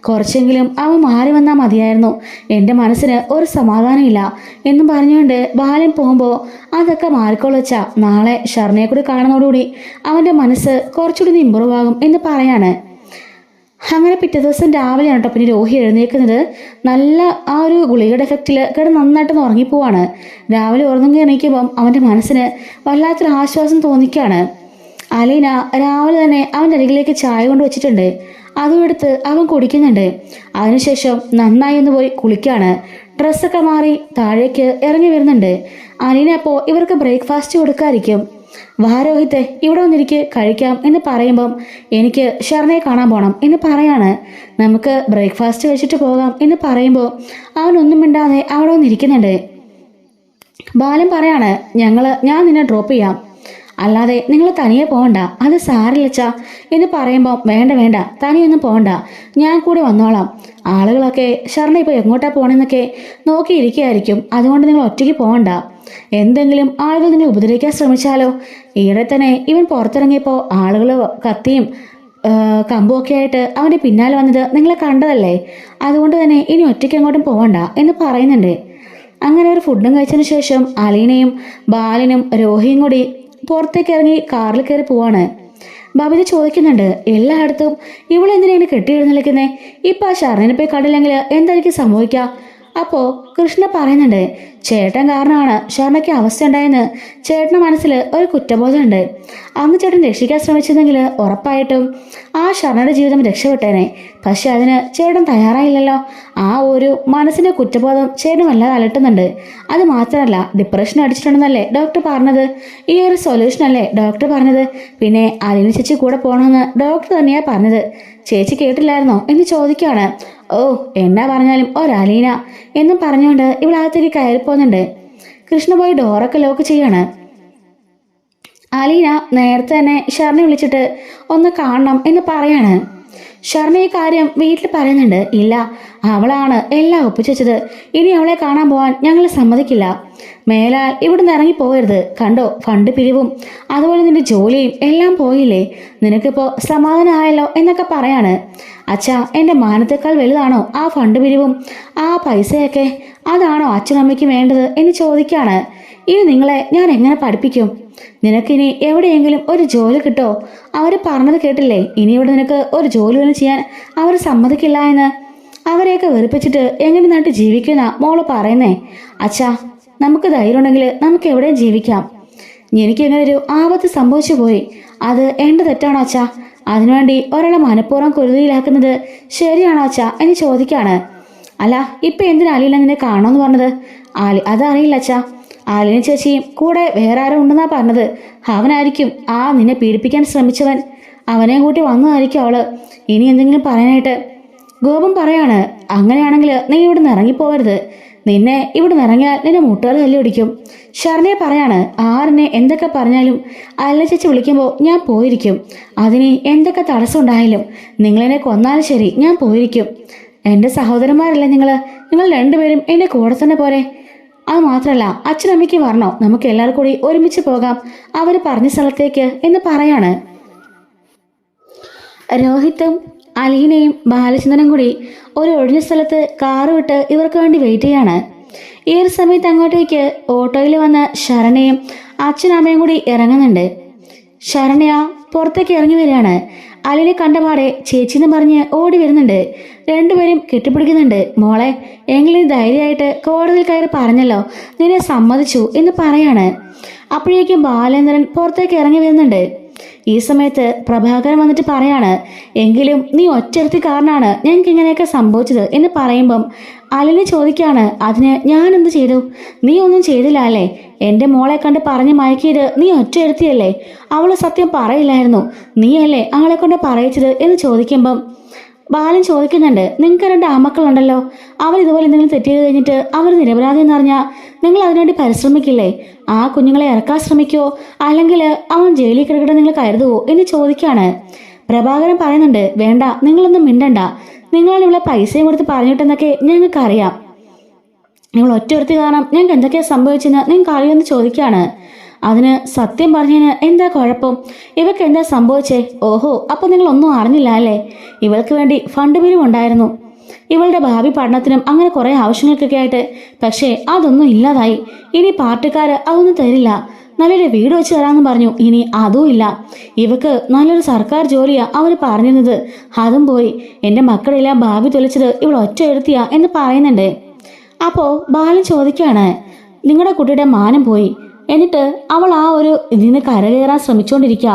കുറച്ചെങ്കിലും അവൻ മാറി വന്നാൽ മതിയായിരുന്നു. എൻ്റെ മനസ്സിന് ഒരു സമാധാനമില്ല എന്നും പറഞ്ഞുകൊണ്ട് ബാലൻ പോകുമ്പോൾ അതൊക്കെ മാറിക്കൊള്ളിച്ചാ നാളെ ഷർണയെ കൂടി കാണുന്നതോടുകൂടി അവൻ്റെ മനസ്സ് കുറച്ചുകൂടി ഇമ്പ്രൂവ് ആകും എന്ന് പറയാണ്. അങ്ങനെ പിറ്റേ ദിവസം രാവിലെയാണ് കേട്ടോ പിന്നെ രോഹി എഴുന്നേൽക്കുന്നത്. നല്ല ആ ഒരു ഗുളികയുടെ എഫക്റ്റിൽ കിടന്ന് നന്നായിട്ട് ഉറങ്ങിപ്പോവാണ്. രാവിലെ ഉറങ്ങി എണീക്കുമ്പം അവൻ്റെ മനസ്സിന് വല്ലാത്തൊരു ആശ്വാസം തോന്നിക്കുകയാണ്. അലീന രാവിലെ തന്നെ അവൻ്റെ അരികിലേക്ക് ചായ കൊണ്ട് വെച്ചിട്ടുണ്ട്. അതും എടുത്ത് അവൻ കുടിക്കുന്നുണ്ട്. അതിനുശേഷം നന്നായി ഒന്ന് പോയി കുളിക്കുകയാണ്. ഡ്രസ്സൊക്കെ മാറി താഴേക്ക് ഇറങ്ങി വരുന്നുണ്ട്. അലീന അപ്പോൾ ഇവർക്ക് ബ്രേക്ക്ഫാസ്റ്റ് കൊടുക്കാതിരിക്കും. വാ രോഹിത്തെ ഇവിടെ വന്നിരിക്കെ കഴിക്കാം എന്ന് പറയുമ്പം എനിക്ക് ഷർണയെ കാണാൻ പോകണം എന്ന് പറയാണ്. നമുക്ക് ബ്രേക്ക്ഫാസ്റ്റ് കഴിച്ചിട്ട് പോകാം എന്ന് പറയുമ്പോൾ അവനൊന്നും മിണ്ടാതെ അവിടെ വന്നിരിക്കുന്നുണ്ട്. ബാലൻ പറയാണ്, ഞാൻ നിന്നെ ഡ്രോപ്പ് ചെയ്യാം, അല്ലാതെ നിങ്ങൾ തനിയെ പോകണ്ട, അത് സാരില്ലച്ചാ എന്ന് പറയുമ്പോൾ വേണ്ട തനിയൊന്നും പോകണ്ട, ഞാൻ കൂടെ വന്നോളാം. ആളുകളൊക്കെ ഷർണ ഇപ്പോൾ എങ്ങോട്ടാ പോകണമെന്നൊക്കെ നോക്കിയിരിക്കുകയായിരിക്കും. അതുകൊണ്ട് നിങ്ങൾ ഒറ്റയ്ക്ക് പോകണ്ട. എന്തെങ്കിലും ആളുകൾ നിന്നെ ഉപദ്രവിക്കാൻ ശ്രമിച്ചാലോ? ഈയിടെ തന്നെ ഇവൻ പുറത്തിറങ്ങിയപ്പോൾ ആളുകൾ കത്തിയും കമ്പുമൊക്കെ ആയിട്ട് അവൻ്റെ പിന്നാലെ വന്നത് നിങ്ങളെ കണ്ടതല്ലേ. അതുകൊണ്ട് തന്നെ ഇനി ഒറ്റയ്ക്ക് അങ്ങോട്ടും പോകണ്ട എന്ന് പറയുന്നുണ്ട്. അങ്ങനെ ഒരു ഫുഡും കഴിച്ചതിന് ശേഷം അലീനയും ബാലനും രോഹിയും കൂടി പുറത്തേക്ക് ഇറങ്ങി കാറിൽ കയറി പോവാണ്. ബബിത ചോദിക്കുന്നുണ്ട്, എല്ലായിടത്തും ഇവളെന്തിനാണ് കെട്ടിയെഴുന്നള്ളിക്കുന്നത്? ഇപ്പം ആ ഷർണനെ പോയി കണ്ടില്ലെങ്കിൽ എന്തായിരിക്കും സംഭവിക്കുക? അപ്പോൾ കൃഷ്ണ പറയുന്നുണ്ട്, ചേട്ടൻ കാരണമാണ് ഷർണയ്ക്ക് അവസ്ഥ ഉണ്ടായെന്ന് ചേട്ടൻ്റെ മനസ്സിൽ ഒരു കുറ്റബോധമുണ്ട്. അന്ന് ചേട്ടൻ രക്ഷിക്കാൻ ശ്രമിച്ചെങ്കിൽ ഉറപ്പായിട്ടും ആ ഷർണയുടെ ജീവിതം രക്ഷപ്പെട്ടേനെ. പക്ഷെ അതിന് ചേട്ടൻ തയ്യാറായില്ലല്ലോ. ആ ഒരു മനസ്സിൻ്റെ കുറ്റബോധം ചേട്ടൻ വല്ലാതെ അലട്ടുന്നുണ്ട്. അത് മാത്രമല്ല ഡിപ്രഷൻ അടിച്ചിട്ടുണ്ടെന്നല്ലേ ഡോക്ടർ പറഞ്ഞത്? ഈ ഒരു സൊല്യൂഷനല്ലേ ഡോക്ടർ പറഞ്ഞത്? പിന്നെ അലീന ചേച്ചി കൂടെ പോകണമെന്ന് ഡോക്ടർ തന്നെയാണ് പറഞ്ഞത്. ചേച്ചി കേട്ടില്ലായിരുന്നോ എന്ന് ചോദിക്കുകയാണ്. ഓ എന്നാ പറഞ്ഞാലും ഒരലീന എന്നും പറഞ്ഞുകൊണ്ട് ഇവളകത്തേക്ക് കയറിപ്പോന്നുണ്ട്. കൃഷ്ണ പോയി ഡോറൊക്കെ ലോക്ക് ചെയ്യാണ്. അലീന നേരത്തെ തന്നെ ഷർണി വിളിച്ചിട്ട് ഒന്ന് കാണണം എന്ന് പറയാണ്. ഷർണ ഈ കാര്യം വീട്ടിൽ പറയുന്നുണ്ട്. ഇല്ല, അവളാണ് എല്ലാം ഒപ്പിച്ചത്. ഇനി അവളെ കാണാൻ പോവാൻ ഞങ്ങൾ സമ്മതിക്കില്ല. മേലാൽ ഇവിടുന്ന് ഇറങ്ങിപ്പോകരുത്. കണ്ടോ, ഫണ്ട് പിരിവും അതുപോലെ നിന്റെ ജോലിയും എല്ലാം പോയില്ലേ? നിനക്കിപ്പോ സമാധാനമായല്ലോ എന്നൊക്കെ പറയാണ്. അച്ഛാ, എൻ്റെ മാനത്തേക്കാൾ വലുതാണോ ആ ഫണ്ട് പിരിവും ആ പൈസയൊക്കെ? അതാണോ അച്ഛനമ്മയ്ക്ക് വേണ്ടത് എന്ന് ചോദിക്കാണ്. ഇനി നിങ്ങളെ ഞാൻ എങ്ങനെ പഠിപ്പിക്കും? നിനക്കിനി എവിടെയെങ്കിലും ഒരു ജോലി കിട്ടോ? അവർ പറഞ്ഞത് കേട്ടില്ലേ? ഇനി ഇവിടെ നിനക്ക് ഒരു ജോലി പോലും ചെയ്യാൻ അവർ സമ്മതിക്കില്ല എന്ന്. അവരെയൊക്കെ വെറുപ്പിച്ചിട്ട് എങ്ങനെ നാട്ടിൽ ജീവിക്കുന്ന മോള് പറയുന്നേ? അച്ഛാ, നമുക്ക് ധൈര്യം ഉണ്ടെങ്കിൽ നമുക്ക് എവിടെയും ജീവിക്കാം. എനിക്കെങ്ങനെ ഒരു ആപത്ത് സംഭവിച്ചു പോയി. അത് എൻ്റെ തെറ്റാണോ അച്ഛാ? അതിനുവേണ്ടി ഒരാളെ മനഃപൂർവ്വം കുരുതിയിലാക്കുന്നത് ശരിയാണോ അച്ഛാ എന്ന് ചോദിക്കാണ്. അല്ല, ഇപ്പൊ എന്തിനാ അലീന നിന്നെ കാണുമെന്ന് പറഞ്ഞത്? അതറിയില്ല അച്ഛാ. ആലിന ചേച്ചിയും കൂടെ വേറെ ആരും ഉണ്ടെന്നാ പറഞ്ഞത്. അവനായിരിക്കും ആ നിന്നെ പീഡിപ്പിക്കാൻ ശ്രമിച്ചവൻ. അവനെയും കൂട്ടി വന്നതായിരിക്കും അവള്. ഇനി എന്തെങ്കിലും പറയാനായിട്ട് ഗോപം പറയാണ്. അങ്ങനെയാണെങ്കിൽ നീ ഇവിടുന്ന് ഇറങ്ങിപ്പോകരുത്. നിന്നെ ഇവിടുന്ന് ഇറങ്ങിയാൽ നിന്നെ മുട്ടുകാർ തല്ലി ഒടിക്കും. ഷർണയെ പറയാണ്. ആറിനെ എന്തൊക്കെ പറഞ്ഞാലും അല്ല ചേച്ചി വിളിക്കുമ്പോൾ ഞാൻ പോയിരിക്കും. അതിന് എന്തൊക്കെ തടസ്സം ഉണ്ടായാലും നിങ്ങളെന്നെ കൊന്നാലും ശരി, ഞാൻ പോയിരിക്കും. എൻ്റെ സഹോദരന്മാരല്ലേ നിങ്ങൾ രണ്ടുപേരും എൻ്റെ കൂടെ തന്നെ പോരെ? അത് മാത്രമല്ല, അച്ഛനമ്മയ്ക്ക് പറഞ്ഞോ നമുക്ക് എല്ലാവർക്കും കൂടി ഒരുമിച്ച് പോകാം അവർ പറഞ്ഞ സ്ഥലത്തേക്ക് എന്ന് പറയാണ്. രോഹിത്തും അലീനയും ബാലചന്ദ്രനും കൂടി ഒരു ഒഴിഞ്ഞ സ്ഥലത്ത് കാറ് വിട്ട് ഇവർക്ക് വേണ്ടി വെയിറ്റ് ചെയ്യാണ്. ഈ ഒരു സമയത്ത് അങ്ങോട്ടേക്ക് ഓട്ടോയിൽ വന്ന ശരണയും അച്ഛനമ്മയും കൂടി ഇറങ്ങുന്നുണ്ട്. ശരണയ പുറത്തേക്ക് ഇറങ്ങി വരികയാണ്. അലീനെ കണ്ടപാടെ ചേച്ചിന്ന് പറഞ്ഞ് ഓടി വരുന്നുണ്ട്. രണ്ടുപേരും കെട്ടിപ്പിടിക്കുന്നുണ്ട്. മോളെ, എങ്കിലും ധൈര്യമായിട്ട് കോടതിയിൽ കയറി പറഞ്ഞല്ലോ, നിന്നെ സമ്മതിച്ചു എന്ന് പറയാണ്. അപ്പോഴേക്കും ബാലേന്ദ്രൻ പുറത്തേക്ക് ഇറങ്ങി വരുന്നുണ്ട്. ഈ സമയത്ത് പ്രഭാകരൻ വന്നിട്ട് പറയാണ്, എങ്കിലും നീ ഒറ്റരുത്തി കാരണമാണ് ഞങ്ങൾക്ക് ഇങ്ങനെയൊക്കെ സംഭവിച്ചത് എന്ന് പറയുമ്പം അലീന ചോദിക്കാണ്, അതിന് ഞാൻ എന്ത് ചെയ്തു? നീ ഒന്നും ചെയ്തില്ല അല്ലേ? എൻ്റെ മോളെ കണ്ട് പറഞ്ഞ് മയക്കിയത് നീ ഒറ്റയെടുത്തിയല്ലേ? അവള് സത്യം പറയില്ലായിരുന്നു. നീയല്ലേ അവളെ കൊണ്ട് പറയിച്ചത് എന്ന് ചോദിക്കുമ്പം ബാലൻ ചോദിക്കുന്നുണ്ട്, നിങ്ങൾക്ക് രണ്ട് ആമക്കളുണ്ടല്ലോ, അവരിതുപോലെ എന്തെങ്കിലും തെറ്റ് ചെയ്ത് കഴിഞ്ഞിട്ട് അവർ നിരപരാധി എന്നറിഞ്ഞാൽ നിങ്ങൾ അതിനുവേണ്ടി പരിശ്രമിക്കില്ലേ? ആ കുഞ്ഞുങ്ങളെ ഇറക്കാൻ ശ്രമിക്കുമോ, അല്ലെങ്കിൽ അവൻ ജയിലിൽ കിടക്കട്ടെ നിങ്ങൾ കരുതുവോ എന്ന് ചോദിക്കാണ്. പ്രഭാകരൻ പറയുന്നുണ്ട്, വേണ്ട, നിങ്ങളൊന്നും മിണ്ടണ്ട. നിങ്ങളാണ് ഇവിടെ പൈസയും കൊടുത്ത് പറഞ്ഞിട്ടെന്നൊക്കെ ഞങ്ങൾക്കറിയാം. നിങ്ങൾ ഒറ്റയൊരുത്തി കാരണം ഞങ്ങൾക്ക് എന്തൊക്കെയാണ് സംഭവിച്ചെന്ന് നിങ്ങൾക്ക് അറിയുമെന്ന് ചോദിക്കുകയാണ്. അതിന് സത്യം പറഞ്ഞതിന് എന്താ കുഴപ്പം? ഇവർക്ക് എന്താ സംഭവിച്ചേ? ഓഹോ, അപ്പം നിങ്ങളൊന്നും അറിഞ്ഞില്ല അല്ലേ? ഇവൾക്ക് വേണ്ടി ഫണ്ട് പിരിവുണ്ടായിരുന്നു, ഇവളുടെ ഭാവി പഠനത്തിനും അങ്ങനെ കുറേ ആവശ്യങ്ങൾക്കൊക്കെ ആയിട്ട്. പക്ഷേ അതൊന്നും ഇല്ലാതായി. ഇനി പാർട്ടിക്കാർ അതൊന്നും തരില്ല. നല്ലൊരു വീട് വെച്ച് തരാമെന്ന് പറഞ്ഞു. ഇനി അതും ഇല്ല. ഇവക്ക് നല്ലൊരു സർക്കാർ ജോലിയാ അവർ പറഞ്ഞിരുന്നത്, അതും പോയി. എൻ്റെ മക്കളെല്ലാം ഭാവി തൊലിച്ചത് ഇവൾ ഒറ്റ എഴുത്തിയാ എന്ന് പറയുന്നുണ്ട്. അപ്പോൾ ബാലൻ ചോദിക്കുകയാണ്, നിങ്ങളുടെ കുട്ടിയുടെ മാനം പോയി, എന്നിട്ട് അവൾ ആ ഒരു ഇതിന് കരകയറാൻ ശ്രമിച്ചുകൊണ്ടിരിക്കുക.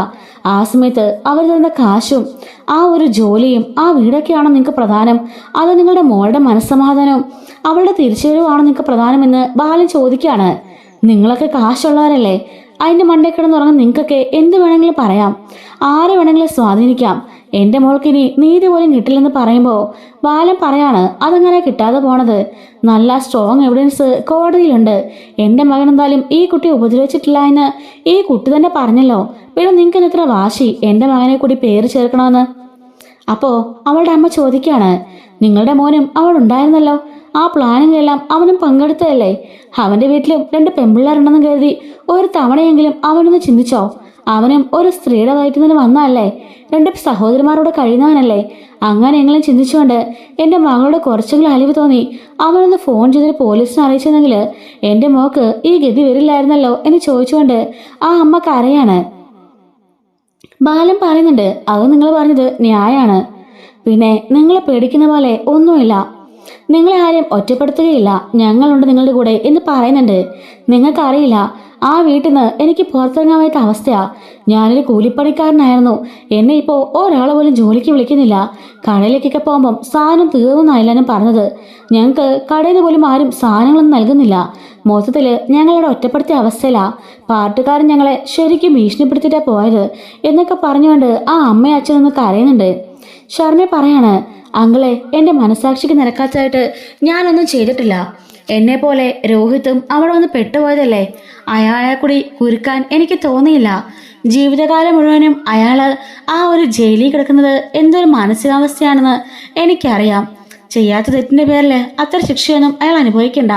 ആ സമയത്ത് അവർ തന്ന കാശും ആ ഒരു ജോലിയും ആ വീടൊക്കെയാണോ നിങ്ങൾക്ക് പ്രധാനം? അത് നിങ്ങളുടെ മോളുടെ മനസ്സമാധാനവും അവളുടെ തിരിച്ചുവരവാണോ നിങ്ങൾക്ക് പ്രധാനമെന്ന് ബാലൻ ചോദിക്കുകയാണ്. നിങ്ങളൊക്കെ കാശുള്ളവരല്ലേ? അതിൻ്റെ മണ്ടേ കിടന്നുറങ്ങുന്ന നിങ്ങൾക്കൊക്കെ എന്ത് വേണമെങ്കിലും പറയാം, ആരെ വേണമെങ്കിലും സ്വാധീനിക്കാം. എൻ്റെ മോൾക്കിനി നീതി പോലും കിട്ടില്ലെന്ന് പറയുമ്പോൾ ബാലൻ പറയാണ്, അതങ്ങനെ കിട്ടാതെ പോണത്? നല്ല സ്ട്രോങ് എവിഡൻസ് കോടതിയിലുണ്ട്. എൻ്റെ മകൻ എന്തായാലും ഈ കുട്ടി ഉപദ്രവിച്ചിട്ടില്ല എന്ന് ഈ കുട്ടി തന്നെ പറഞ്ഞല്ലോ. പിന്നെ നിങ്ങൾക്ക് ഇത്ര വാശി എൻ്റെ മകനെ കൂടി പേര് ചേർക്കണമെന്ന്? അപ്പോൾ അവളുടെ അമ്മ ചോദിക്കുകയാണ്, നിങ്ങളുടെ മോനും അവളുണ്ടായിരുന്നല്ലോ, ആ പ്ലാനിങ്ങിലെല്ലാം അവനും പങ്കെടുത്തതല്ലേ? അവൻ്റെ വീട്ടിലും രണ്ട് പെമ്പിള്ളേരുണ്ടെന്ന് കരുതി ഒരു തവണയെങ്കിലും അവനൊന്ന് ചിന്തിച്ചോ? അവനും ഒരു സ്ത്രീയുടെ വയറ്റിൽ നിന്ന് വന്നതല്ലേ? രണ്ട് സഹോദരിമാരോട് കഴിയുന്നവനല്ലേ? അങ്ങനെയെങ്കിലും ചിന്തിച്ചുകൊണ്ട് എൻ്റെ മകളോട് കുറച്ചെങ്കിലും അലിവ് തോന്നി അവനൊന്ന് ഫോൺ ചെയ്തിട്ട് പോലീസിനെ അറിയിച്ചെന്നെങ്കിൽ എൻ്റെ മോക്ക് ഈ ഗതി വരില്ലായിരുന്നല്ലോ എന്ന് ചോദിച്ചുകൊണ്ട് ആ അമ്മ കരയാണ്. ബാലൻ പറയുന്നുണ്ട്, അത് നിങ്ങൾ പറഞ്ഞത് ന്യായാണ്. പിന്നെ നിങ്ങളെ പേടിക്കുന്ന പോലെ ഒന്നുമില്ല. നിങ്ങളെ ആരും ഒറ്റപ്പെടുത്തുകയില്ല. ഞങ്ങളുണ്ട് നിങ്ങളുടെ കൂടെ എന്ന് പറയുന്നുണ്ട്. നിങ്ങൾക്കറിയില്ല, ആ വീട്ടിൽ നിന്ന് എനിക്ക് പുറത്തിറങ്ങാൻ പറ്റാത്ത അവസ്ഥയാ. ഞാനൊരു കൂലിപ്പണിക്കാരനായിരുന്നു. എന്നെ ഇപ്പോൾ ഒരാൾ പോലും ജോലിക്ക് വിളിക്കുന്നില്ല. കടയിലേക്കൊക്കെ പോകുമ്പം സാധനം തീർന്നായില്ലാനും പറഞ്ഞത്. ഞങ്ങൾക്ക് കടയിൽ നിന്ന് പോലും ആരും സാധനങ്ങളൊന്നും നൽകുന്നില്ല. മൊത്തത്തിൽ ഞങ്ങളുടെ ഒറ്റപ്പെടുത്തിയ അവസ്ഥയിലാ. പാട്ടുകാരൻ ഞങ്ങളെ ശരിക്കും ഭീഷണിപ്പെടുത്തിയിട്ടാണ് പോയത് എന്നൊക്കെ പറഞ്ഞുകൊണ്ട് ആ അമ്മയും അച്ഛനൊന്ന് കരയുന്നുണ്ട്. ഷർണ പറയാണ്, അങ്ങളെ, എൻ്റെ മനസാക്ഷിക്ക് നിരക്കാത്തതായിട്ട് ഞാനൊന്നും ചെയ്തിട്ടില്ല. എന്നെ പോലെ രോഹിത്തും അവിടെ വന്ന് പെട്ടുപോയതല്ലേ. അയാളെ കൂടി കുരുക്കാൻ എനിക്ക് തോന്നിയില്ല. ജീവിതകാലം മുഴുവനും അയാള് ആ ഒരു ജയിലിൽ കിടക്കുന്നത് എന്തൊരു മാനസികാവസ്ഥയാണെന്ന് എനിക്കറിയാം. ചെയ്യാത്ത തെറ്റിന്റെ പേരിൽ അത്ര ശിക്ഷയൊന്നും അയാൾ അനുഭവിക്കണ്ട.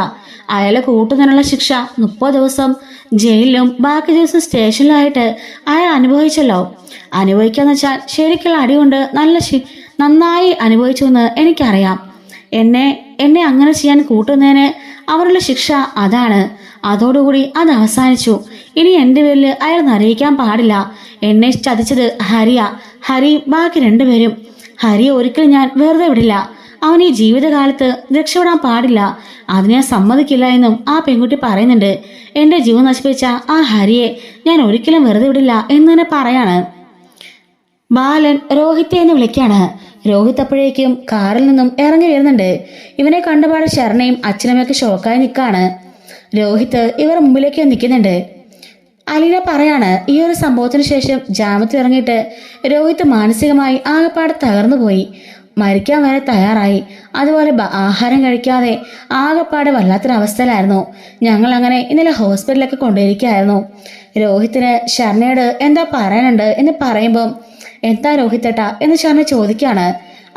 അയാളെ കൂട്ടുന്നതിനുള്ള ശിക്ഷ 30 ദിവസം ജയിലിലും ബാക്കി ദിവസം സ്റ്റേഷനിലുമായിട്ട് അയാൾ അനുഭവിച്ചല്ലോ. അനുഭവിക്കാന്ന് വെച്ചാൽ ശരിക്കുള്ള അടികൊണ്ട് നന്നായി അനുഭവിച്ചു എന്ന് എനിക്കറിയാം. എന്നെ അങ്ങനെ ചെയ്യാൻ കൂട്ടുന്നതിന് അവരുടെ ശിക്ഷ അതാണ്. അതോടുകൂടി അത് അവസാനിച്ചു. ഇനി എൻ്റെ പേരിൽ അയാൾ അറിയിക്കാൻ പാടില്ല. എന്നെ ചതിച്ചത് ഹരി ബാക്കി രണ്ടുപേരും. ഹരിയെ ഒരിക്കലും ഞാൻ വെറുതെ വിടില്ല. അവൻ ഈ ജീവിതകാലത്ത് രക്ഷപ്പെടാൻ പാടില്ല. അതിനെ സമ്മതിക്കില്ല എന്നും ആ പെൺകുട്ടി പറയുന്നുണ്ട്. എൻ്റെ ജീവൻ നശിപ്പിച്ച ആ ഹരിയെ ഞാൻ ഒരിക്കലും വെറുതെ വിടില്ല എന്ന് തന്നെ പറയാണ്. ബാലൻ രോഹിത്തെ എന്ന് വിളിക്കാണ്. രോഹിത് അപ്പോഴേക്കും കാറിൽ നിന്നും ഇറങ്ങി വരുന്നുണ്ട്. ഇവനെ കണ്ടപാട് ശരണയും അച്ഛനമ്മയൊക്കെ ഷോക്കായി നിൽക്കാണ്. രോഹിത് ഇവർ മുമ്പിലേക്ക് നിൽക്കുന്നുണ്ട്. അലീന പറയാണ്, ഈ ഒരു സംഭവത്തിന് ശേഷം ജാമത്തിൽ ഇറങ്ങിയിട്ട് രോഹിത് മാനസികമായി ആകെപ്പാടെ തകർന്നു പോയി. മരിക്കാൻ വരെ തയ്യാറായി. അതുപോലെ ആഹാരം കഴിക്കാതെ ആകെപ്പാടെ വല്ലാത്തൊരവസ്ഥയിലായിരുന്നു. ഞങ്ങൾ അങ്ങനെ ഇന്നലെ ഹോസ്പിറ്റലിലൊക്കെ കൊണ്ടുപോയിരിക്കുകയായിരുന്നു. രോഹിത്തിന് ശരണയോട് എന്താ പറയാനുണ്ട് എന്ന് പറയുമ്പം എന്താ രോഹിത്തേട്ടാ എന്ന് ശരണ ചോദിക്കാണ്.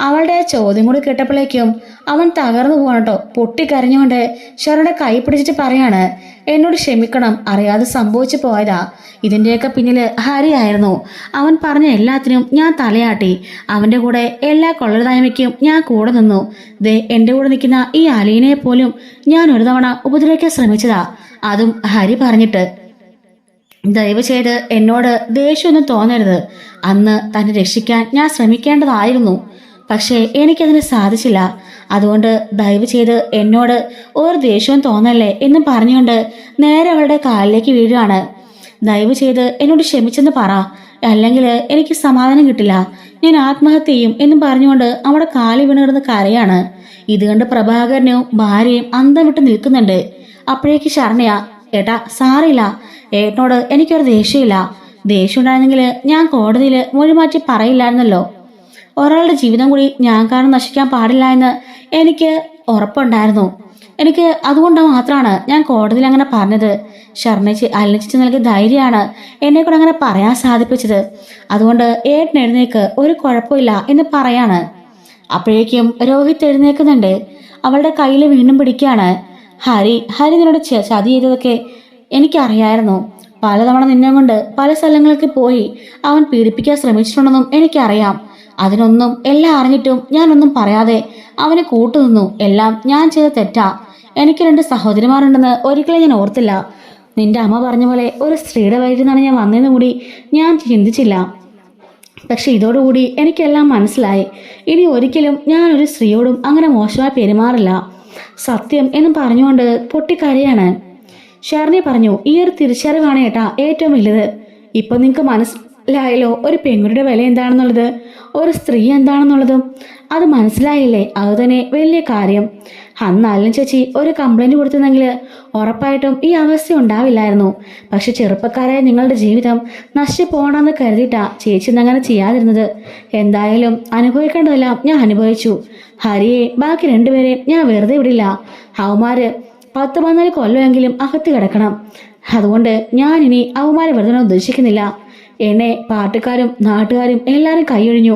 അവളുടെ ചോദ്യം കൂടി കേട്ടപ്പോഴേക്കും അവൻ തകർന്നു പോകണട്ടോ. പൊട്ടിക്കരഞ്ഞുകൊണ്ട് ശരണയുടെ കൈ പിടിച്ചിട്ട് പറയാണ്, എന്നോട് ക്ഷമിക്കണം, അറിയാതെ സംഭവിച്ചു പോയതാ. ഇതിൻ്റെയൊക്കെ പിന്നിൽ ഹരിയായിരുന്നു. അവൻ പറഞ്ഞ എല്ലാത്തിനും ഞാൻ തലയാട്ടി. അവൻ്റെ കൂടെ എല്ലാ കൊള്ളരുതായ്മയ്ക്കും ഞാൻ കൂടെ നിന്നു. ദേ എൻ്റെ കൂടെ നിൽക്കുന്ന ഈ അലീനയെ പോലും ഞാൻ ഒരു തവണ ഉപദ്രവിക്കാൻ ശ്രമിച്ചതാ, അതും ഹരി പറഞ്ഞിട്ട്. ദയവ് ചെയ്ത് എന്നോട് ദേഷ്യമൊന്നും തോന്നരുത്. അന്ന് തന്നെ രക്ഷിക്കാൻ ഞാൻ ശ്രമിക്കേണ്ടതായിരുന്നു. പക്ഷേ എനിക്കതിന് സാധിച്ചില്ല. അതുകൊണ്ട് ദയവ് ചെയ്ത് എന്നോട് ഒരു ദേഷ്യവും തോന്നല്ലേ എന്നും പറഞ്ഞുകൊണ്ട് നേരെ അവളുടെ കാലിലേക്ക് വീഴുകയാണ്. ദയവ് ചെയ്ത് എന്നോട് ക്ഷമിച്ചെന്ന് പറ, അല്ലെങ്കിൽ എനിക്ക് സമാധാനം കിട്ടില്ല, ഞാൻ ആത്മഹത്യ ചെയ്യും എന്നും പറഞ്ഞുകൊണ്ട് അവിടെ കാലി വീണിടുന്ന് കരയാണ്. ഇത് കണ്ട് പ്രഭാകരനും ഭാര്യയും അന്തം വിട്ട് നിൽക്കുന്നുണ്ട്. അപ്പോഴേക്ക് ശരണയാ, ഏട്ടാ സാറില്ല, ഏട്ടനോട് എനിക്കൊരു ദേഷ്യമില്ല. ദേഷ്യം ഉണ്ടായിരുന്നെങ്കിൽ ഞാൻ കോടതിയിൽ മൊഴി മാറ്റി പറയില്ലായിരുന്നല്ലോ. ഒരാളുടെ ജീവിതം കൂടി ഞാൻ കാരണം നശിക്കാൻ പാടില്ല എന്ന് എനിക്ക് ഉറപ്പുണ്ടായിരുന്നു. എനിക്ക് അതുകൊണ്ട് മാത്രമാണ് ഞാൻ കോടതിയിൽ അങ്ങനെ പറഞ്ഞത്. ശർണേച്ചി അലനിച്ച് നൽകിയ ധൈര്യമാണ് എന്നെ കൂടെ അങ്ങനെ പറയാൻ സാധിപ്പിച്ചത്. അതുകൊണ്ട് ഏട്ടൻ എഴുന്നേക്ക്, ഒരു കുഴപ്പമില്ല എന്ന് പറയാണ്. അപ്പോഴേക്കും രോഹിത് എഴുന്നേക്കുന്നുണ്ട്. അവളുടെ കയ്യിൽ വീണ്ടും പിടിക്കുകയാണ്. ഹരി നിന്നോട് ചതി ചെയ്തതൊക്കെ എനിക്കറിയായിരുന്നു. പലതവണ നിന്നെ കൊണ്ട് പല സ്ഥലങ്ങളിലേക്ക് പോയി അവൻ പീഡിപ്പിക്കാൻ ശ്രമിച്ചിട്ടുണ്ടെന്നും എനിക്കറിയാം. അതിനൊന്നും എല്ലാം അറിഞ്ഞിട്ടും ഞാനൊന്നും പറയാതെ അവനെ കൂട്ടുനിന്നു. എല്ലാം ഞാൻ ചെയ്ത തെറ്റാ. എനിക്ക് 2 സഹോദരിമാരുണ്ടെന്ന് ഒരിക്കലും ഞാൻ ഓർത്തില്ല. നിന്റെ അമ്മ പറഞ്ഞ പോലെ ഒരു സ്ത്രീയുടെ വയറ്റിൽ നിന്നാണ് ഞാൻ വന്നതെന്ന് കൂടി ഞാൻ ചിന്തിച്ചില്ല. പക്ഷെ ഇതോടുകൂടി എനിക്കെല്ലാം മനസ്സിലായി. ഇനി ഒരിക്കലും ഞാനൊരു സ്ത്രീയോടും അങ്ങനെ മോശമായി പെരുമാറില്ല, സത്യം എന്നും പറഞ്ഞുകൊണ്ട് പൊട്ടിക്കരയാണ്. ഷർണി പറഞ്ഞു, ഈ ഒരു തിരിച്ചറിവാണ് ഏട്ടാ ഏറ്റവും വലുത്. ഇപ്പൊ നിങ്ങൾക്ക് മനസ്സിലായല്ലോ ഒരു പെൺകുട്ടിയുടെ വില എന്താണെന്നുള്ളത്, ഒരു സ്ത്രീ എന്താണെന്നുള്ളതും. അത് മനസ്സിലായില്ലേ, അത് തന്നെ വലിയ കാര്യം. അന്ന് അലൻ ചേച്ചി ഒരു കംപ്ലൈന്റ് കൊടുത്തിരുന്നെങ്കിൽ ഉറപ്പായിട്ടും ഈ അവസ്ഥ ഉണ്ടാവില്ലായിരുന്നു. പക്ഷെ ചെറുപ്പക്കാരായ നിങ്ങളുടെ ജീവിതം നശിച്ചു പോകണമെന്ന് കരുതിയിട്ടാ ചേച്ചി ഇന്നങ്ങനെ ചെയ്യാതിരുന്നത്. എന്തായാലും അനുഭവിക്കേണ്ടതെല്ലാം ഞാൻ അനുഭവിച്ചു. ഹരിയെ ബാക്കി 2 പേരെയും ഞാൻ വെറുതെ വിടില്ല. അവന്മാര് 10-14 കൊല്ലമെങ്കിലും അകത്ത് കിടക്കണം. അതുകൊണ്ട് ഞാൻ ഇനി അവന്മാരെ വെറുതെ ഉദ്ദേശിക്കുന്നില്ല. എന്നെ പാർട്ടിക്കാരും നാട്ടുകാരും എല്ലാവരും കൈയൊഴിഞ്ഞു.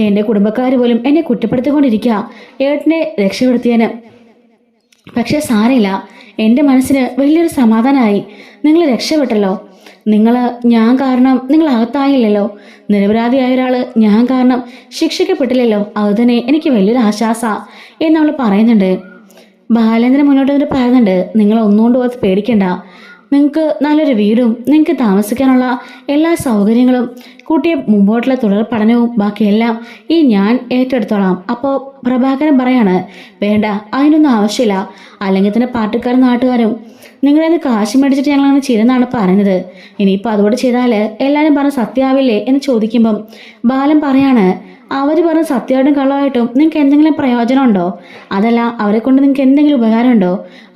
എൻ്റെ കുടുംബക്കാർ പോലും എന്നെ കുറ്റപ്പെടുത്തിക്കൊണ്ടിരിക്കുക ഏട്ടനെ രക്ഷപ്പെടുത്തിയതിന്. പക്ഷെ സാരമില്ല, എൻ്റെ മനസ്സിന് വലിയൊരു സമാധാനമായി. നിങ്ങൾ രക്ഷപ്പെട്ടല്ലോ. ഞാൻ കാരണം നിങ്ങൾ അകത്തായില്ലല്ലോ. നിരപരാധിയായ ഒരാൾ ഞാൻ കാരണം ശിക്ഷിക്കപ്പെട്ടില്ലല്ലോ. അത് തന്നെ എനിക്ക് വലിയൊരു ആശ്വാസ എന്നവൾ പറയുന്നുണ്ട്. ബാലേന്ദ്രൻ മുന്നോട്ട് വന്നിട്ട് പറയുന്നുണ്ട്, നിങ്ങൾ ഒന്നുകൊണ്ട് പോകാതെ പേടിക്കണ്ട. നിങ്ങൾക്ക് നല്ലൊരു വീടും നിങ്ങൾക്ക് താമസിക്കാനുള്ള എല്ലാ സൗകര്യങ്ങളും കുട്ടിയെ മുമ്പോട്ടുള്ള തുടർ പഠനവും ബാക്കിയെല്ലാം ഈ ഞാൻ ഏറ്റെടുത്തോളാം. അപ്പോൾ പ്രഭാകരൻ പറയാണ്, വേണ്ട, അതിനൊന്നും ആവശ്യമില്ല. അല്ലെങ്കിൽ തന്നെ പാർട്ടിക്കാരും നാട്ടുകാരും നിങ്ങളത് കാശ് മേടിച്ചിട്ട് ഞങ്ങളങ്ങനെ ചെയ്തെന്നാണ് പറയുന്നത്. ഇനിയിപ്പോൾ അതുകൂടെ ചെയ്താൽ എല്ലാവരും പറഞ്ഞ് സത്യമാവില്ലേ എന്ന് ചോദിക്കുമ്പം ബാലൻ പറയാണ്, അവർ പറഞ്ഞ് സത്യമായിട്ടും കള്ളമായിട്ടും നിങ്ങൾക്ക് എന്തെങ്കിലും പ്രയോജനമുണ്ടോ? അതല്ല അവരെ കൊണ്ട് നിങ്ങൾക്ക് എന്തെങ്കിലും ഉപകാരമുണ്ടോ?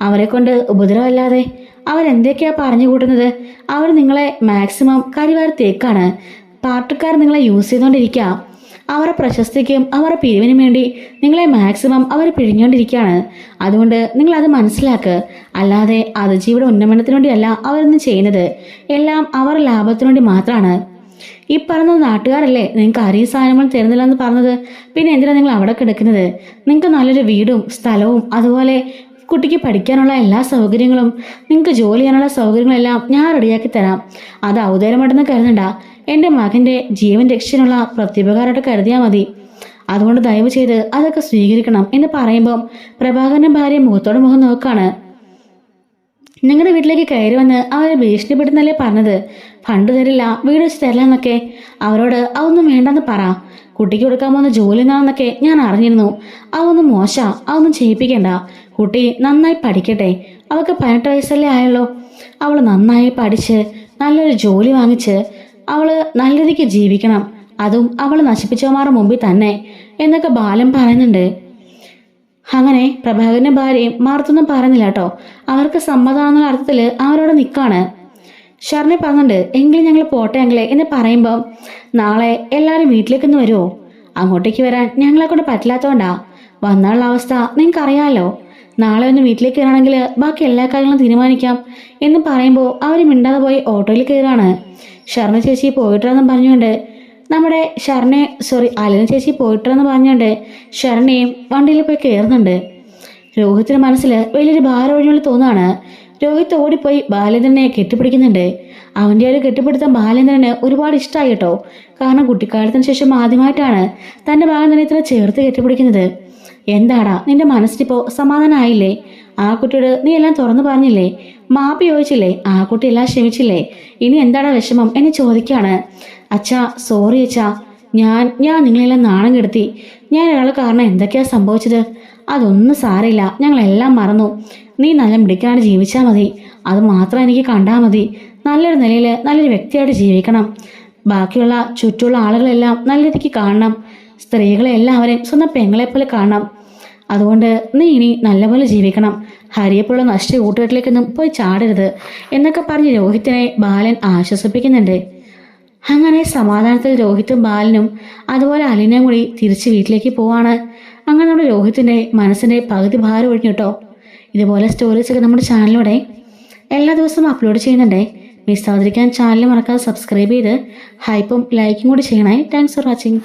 അവരെ കൊണ്ട് ഉപദ്രവമല്ലാതെ അവരെന്തൊക്കെയാ പറഞ്ഞു കൂട്ടുന്നത്? അവർ നിങ്ങളെ മാക്സിമം കരിവാരി തേക്കാണ്. പാർട്ടിക്കാർ നിങ്ങളെ യൂസ് ചെയ്തുകൊണ്ടിരിക്കുക. അവരുടെ പ്രശസ്തിക്കും അവരുടെ പിരിവിനും വേണ്ടി നിങ്ങളെ മാക്സിമം അവർ പിഴിഞ്ഞുകൊണ്ടിരിക്കുകയാണ്. അതുകൊണ്ട് നിങ്ങളത് മനസ്സിലാക്കുക. അല്ലാതെ അതിജീവിയുടെ ഉന്നമനത്തിനു വേണ്ടിയല്ല അവരൊന്നും ചെയ്യുന്നത്. എല്ലാം അവർ ലാഭത്തിനു വേണ്ടി മാത്രമാണ്. ഈ പറഞ്ഞ നാട്ടുകാരല്ലേ നിങ്ങൾക്ക് അരിയും സാധനങ്ങളും തരുന്നില്ല എന്ന് പറഞ്ഞത്? പിന്നെ എന്തിനാണ് നിങ്ങൾ അവിടെ കിടക്കുന്നത്? നിങ്ങൾക്ക് നല്ലൊരു വീടും സ്ഥലവും അതുപോലെ കുട്ടിക്ക് പഠിക്കാനുള്ള എല്ലാ സൗകര്യങ്ങളും നിങ്ങൾക്ക് ജോലി ചെയ്യാനുള്ള സൗകര്യങ്ങളെല്ലാം ഞാൻ റെഡിയാക്കി തരാം. അത് ഔദാര്യമായിട്ടൊന്നും കരുതണ്ട. എൻ്റെ മകൻ്റെ ജീവൻ രക്ഷനുള്ള പ്രത്യുപകാരമായിട്ട് കരുതിയാൽ മതി. അതുകൊണ്ട് ദയവ് ചെയ്ത് അതൊക്കെ സ്വീകരിക്കണം എന്ന് പറയുമ്പം പ്രഭാകരൻ്റെ ഭാര്യ മുഖത്തോട് മുഖം നോക്കാണ്. നിങ്ങളുടെ വീട്ടിലേക്ക് കയറി വന്ന് അവരെ ഭീഷണിപ്പെടുന്നല്ലേ പറഞ്ഞത്? ഫണ്ട് തരില്ല, വീട് വെച്ച് തരില്ല എന്നൊക്കെ. അവരോട് അതൊന്നും വേണ്ടെന്ന് പറ. കുട്ടിക്ക് കൊടുക്കാൻ പോകുന്ന ജോലി എന്നാണെന്നൊക്കെ ഞാൻ അറിഞ്ഞിരുന്നു. അതൊന്നും അതൊന്നും ചെയ്യിപ്പിക്കണ്ട. കുട്ടി നന്നായി പഠിക്കട്ടെ. അവൾക്ക് 18 വയസ്സല്ലേ ആയുള്ളൂ. അവൾ നന്നായി പഠിച്ച് നല്ലൊരു ജോലി വാങ്ങിച്ച് അവൾ നല്ല രീതിക്ക് ജീവിക്കണം. അതും അവൾ നശിപ്പിച്ചവന്മാരുടെ മുമ്പിൽ തന്നെ എന്നൊക്കെ ബാലൻ പറയുന്നുണ്ട്. അങ്ങനെ പ്രഭാകരന്റെ ഭാര്യയും മാർത്തൊന്നും പറയുന്നില്ല കേട്ടോ. അവർക്ക് സമ്മതമാണെന്നുള്ള അർത്ഥത്തിൽ അവരോട് നിൽക്കാണ്. ഷർണി പറഞ്ഞിട്ടുണ്ട്, എങ്കിലും ഞങ്ങൾ പോട്ടെ അങ്ങളെ എന്ന് പറയുമ്പം നാളെ എല്ലാവരും വീട്ടിലേക്കൊന്ന് വരുമോ? അങ്ങോട്ടേക്ക് വരാൻ ഞങ്ങളെ കൊണ്ട് പറ്റില്ലാത്തതുകൊണ്ടാ. വന്നുള്ള അവസ്ഥ നിങ്ങൾക്ക് അറിയാമല്ലോ. നാളെ ഒന്ന് വീട്ടിലേക്ക് കയറണമെങ്കിൽ ബാക്കി എല്ലാ കാര്യങ്ങളും തീരുമാനിക്കാം എന്ന് പറയുമ്പോൾ അവർ മിണ്ടാതെ പോയി ഓട്ടോയിൽ കയറാണ്. ഷർണ ചേച്ചി പോയിട്ടെന്ന് പറഞ്ഞുകൊണ്ട് നമ്മുടെ അലന ചേച്ചി പോയിട്ടെന്ന് പറഞ്ഞുകൊണ്ട് ഷർണയും വണ്ടിയിൽ പോയി കയറുന്നുണ്ട്. രോഹിത്തിന് മനസ്സിൽ വലിയൊരു ഭാരം ഒഴിഞ്ഞുള്ള തോന്നാണ്. രോഹിത് ഓടിപ്പോയി ബാലേന്ദ്രനെ കെട്ടിപ്പിടിക്കുന്നുണ്ട്. അവൻ്റെ ഒരു കെട്ടിപ്പിടുത്തം ബാലേന്ദ്രന് ഒരുപാട് ഇഷ്ടമായി കേട്ടോ. കാരണം കുട്ടിക്കാലത്തിന് ശേഷം ആദ്യമായിട്ടാണ് തൻ്റെ ഭാഗം തന്നെ ഇത്ര ചേർത്ത് കെട്ടിപ്പിടിക്കുന്നത്. എന്താടാ നിന്റെ മനസ്സിനിപ്പോൾ സമാധാനമായില്ലേ? ആ കുട്ടിയോട് നീ എല്ലാം തുറന്നു പറഞ്ഞില്ലേ? മാപ്പി ചോദിച്ചില്ലേ? ആ കുട്ടി എല്ലാം ക്ഷമിച്ചില്ലേ? ഇനി എന്താടാ വിഷമം എന്ന് ചോദിക്കാണ്. അച്ഛാ സോറി അച്ഛാ, ഞാൻ നിങ്ങളെല്ലാം നാണം കെടുത്തി. ഞാൻ ഒരാൾ കാരണം എന്തൊക്കെയാ സംഭവിച്ചത്? അതൊന്നും സാരമില്ല, ഞങ്ങളെല്ലാം മറന്നു. നീ നല്ല മിടുക്കാണ് ജീവിച്ചാൽ മതി. അത് മാത്രം എനിക്ക് കണ്ടാൽ മതി. നല്ലൊരു നിലയിൽ നല്ലൊരു വ്യക്തിയായിട്ട് ജീവിക്കണം. ബാക്കിയുള്ള ചുറ്റുമുള്ള ആളുകളെല്ലാം നല്ല രീതിക്ക് കാണണം. സ്ത്രീകളെ എല്ലാവരെയും സ്വന്തം പെങ്ങളെപ്പോലെ കാണണം. അതുകൊണ്ട് നീ ഇനി നല്ലപോലെ ജീവിക്കണം. ഹരിയെപ്പോലുള്ള നഷ്ട കൂട്ടുകെട്ടിലേക്കൊന്നും പോയി ചാടരുത് എന്നൊക്കെ പറഞ്ഞ് രോഹിത്തിനെ ബാലൻ ആശ്വസിപ്പിക്കുന്നുണ്ട്. അങ്ങനെ സമാധാനത്തിൽ രോഹിത്തും ബാലനും അതുപോലെ അലിനയും കൂടി തിരിച്ച് വീട്ടിലേക്ക് പോവാണ്. അങ്ങനെ നമ്മുടെ രോഹിത്തിൻ്റെ മനസ്സിൻ്റെ പകുതി ഭാരം ഒഴിഞ്ഞു കേട്ടോ. ഇതുപോലെ സ്റ്റോറീസൊക്കെ നമ്മുടെ ചാനലിലൂടെ എല്ലാ ദിവസവും അപ്ലോഡ് ചെയ്യുന്നുണ്ട്. മിസ്സാതിരിക്കാൻ ചാനൽ മറക്കാതെ സബ്സ്ക്രൈബ് ചെയ്ത് ഹൈപ്പും ലൈക്കും കൂടി ചെയ്യണേ. Thanks for watching.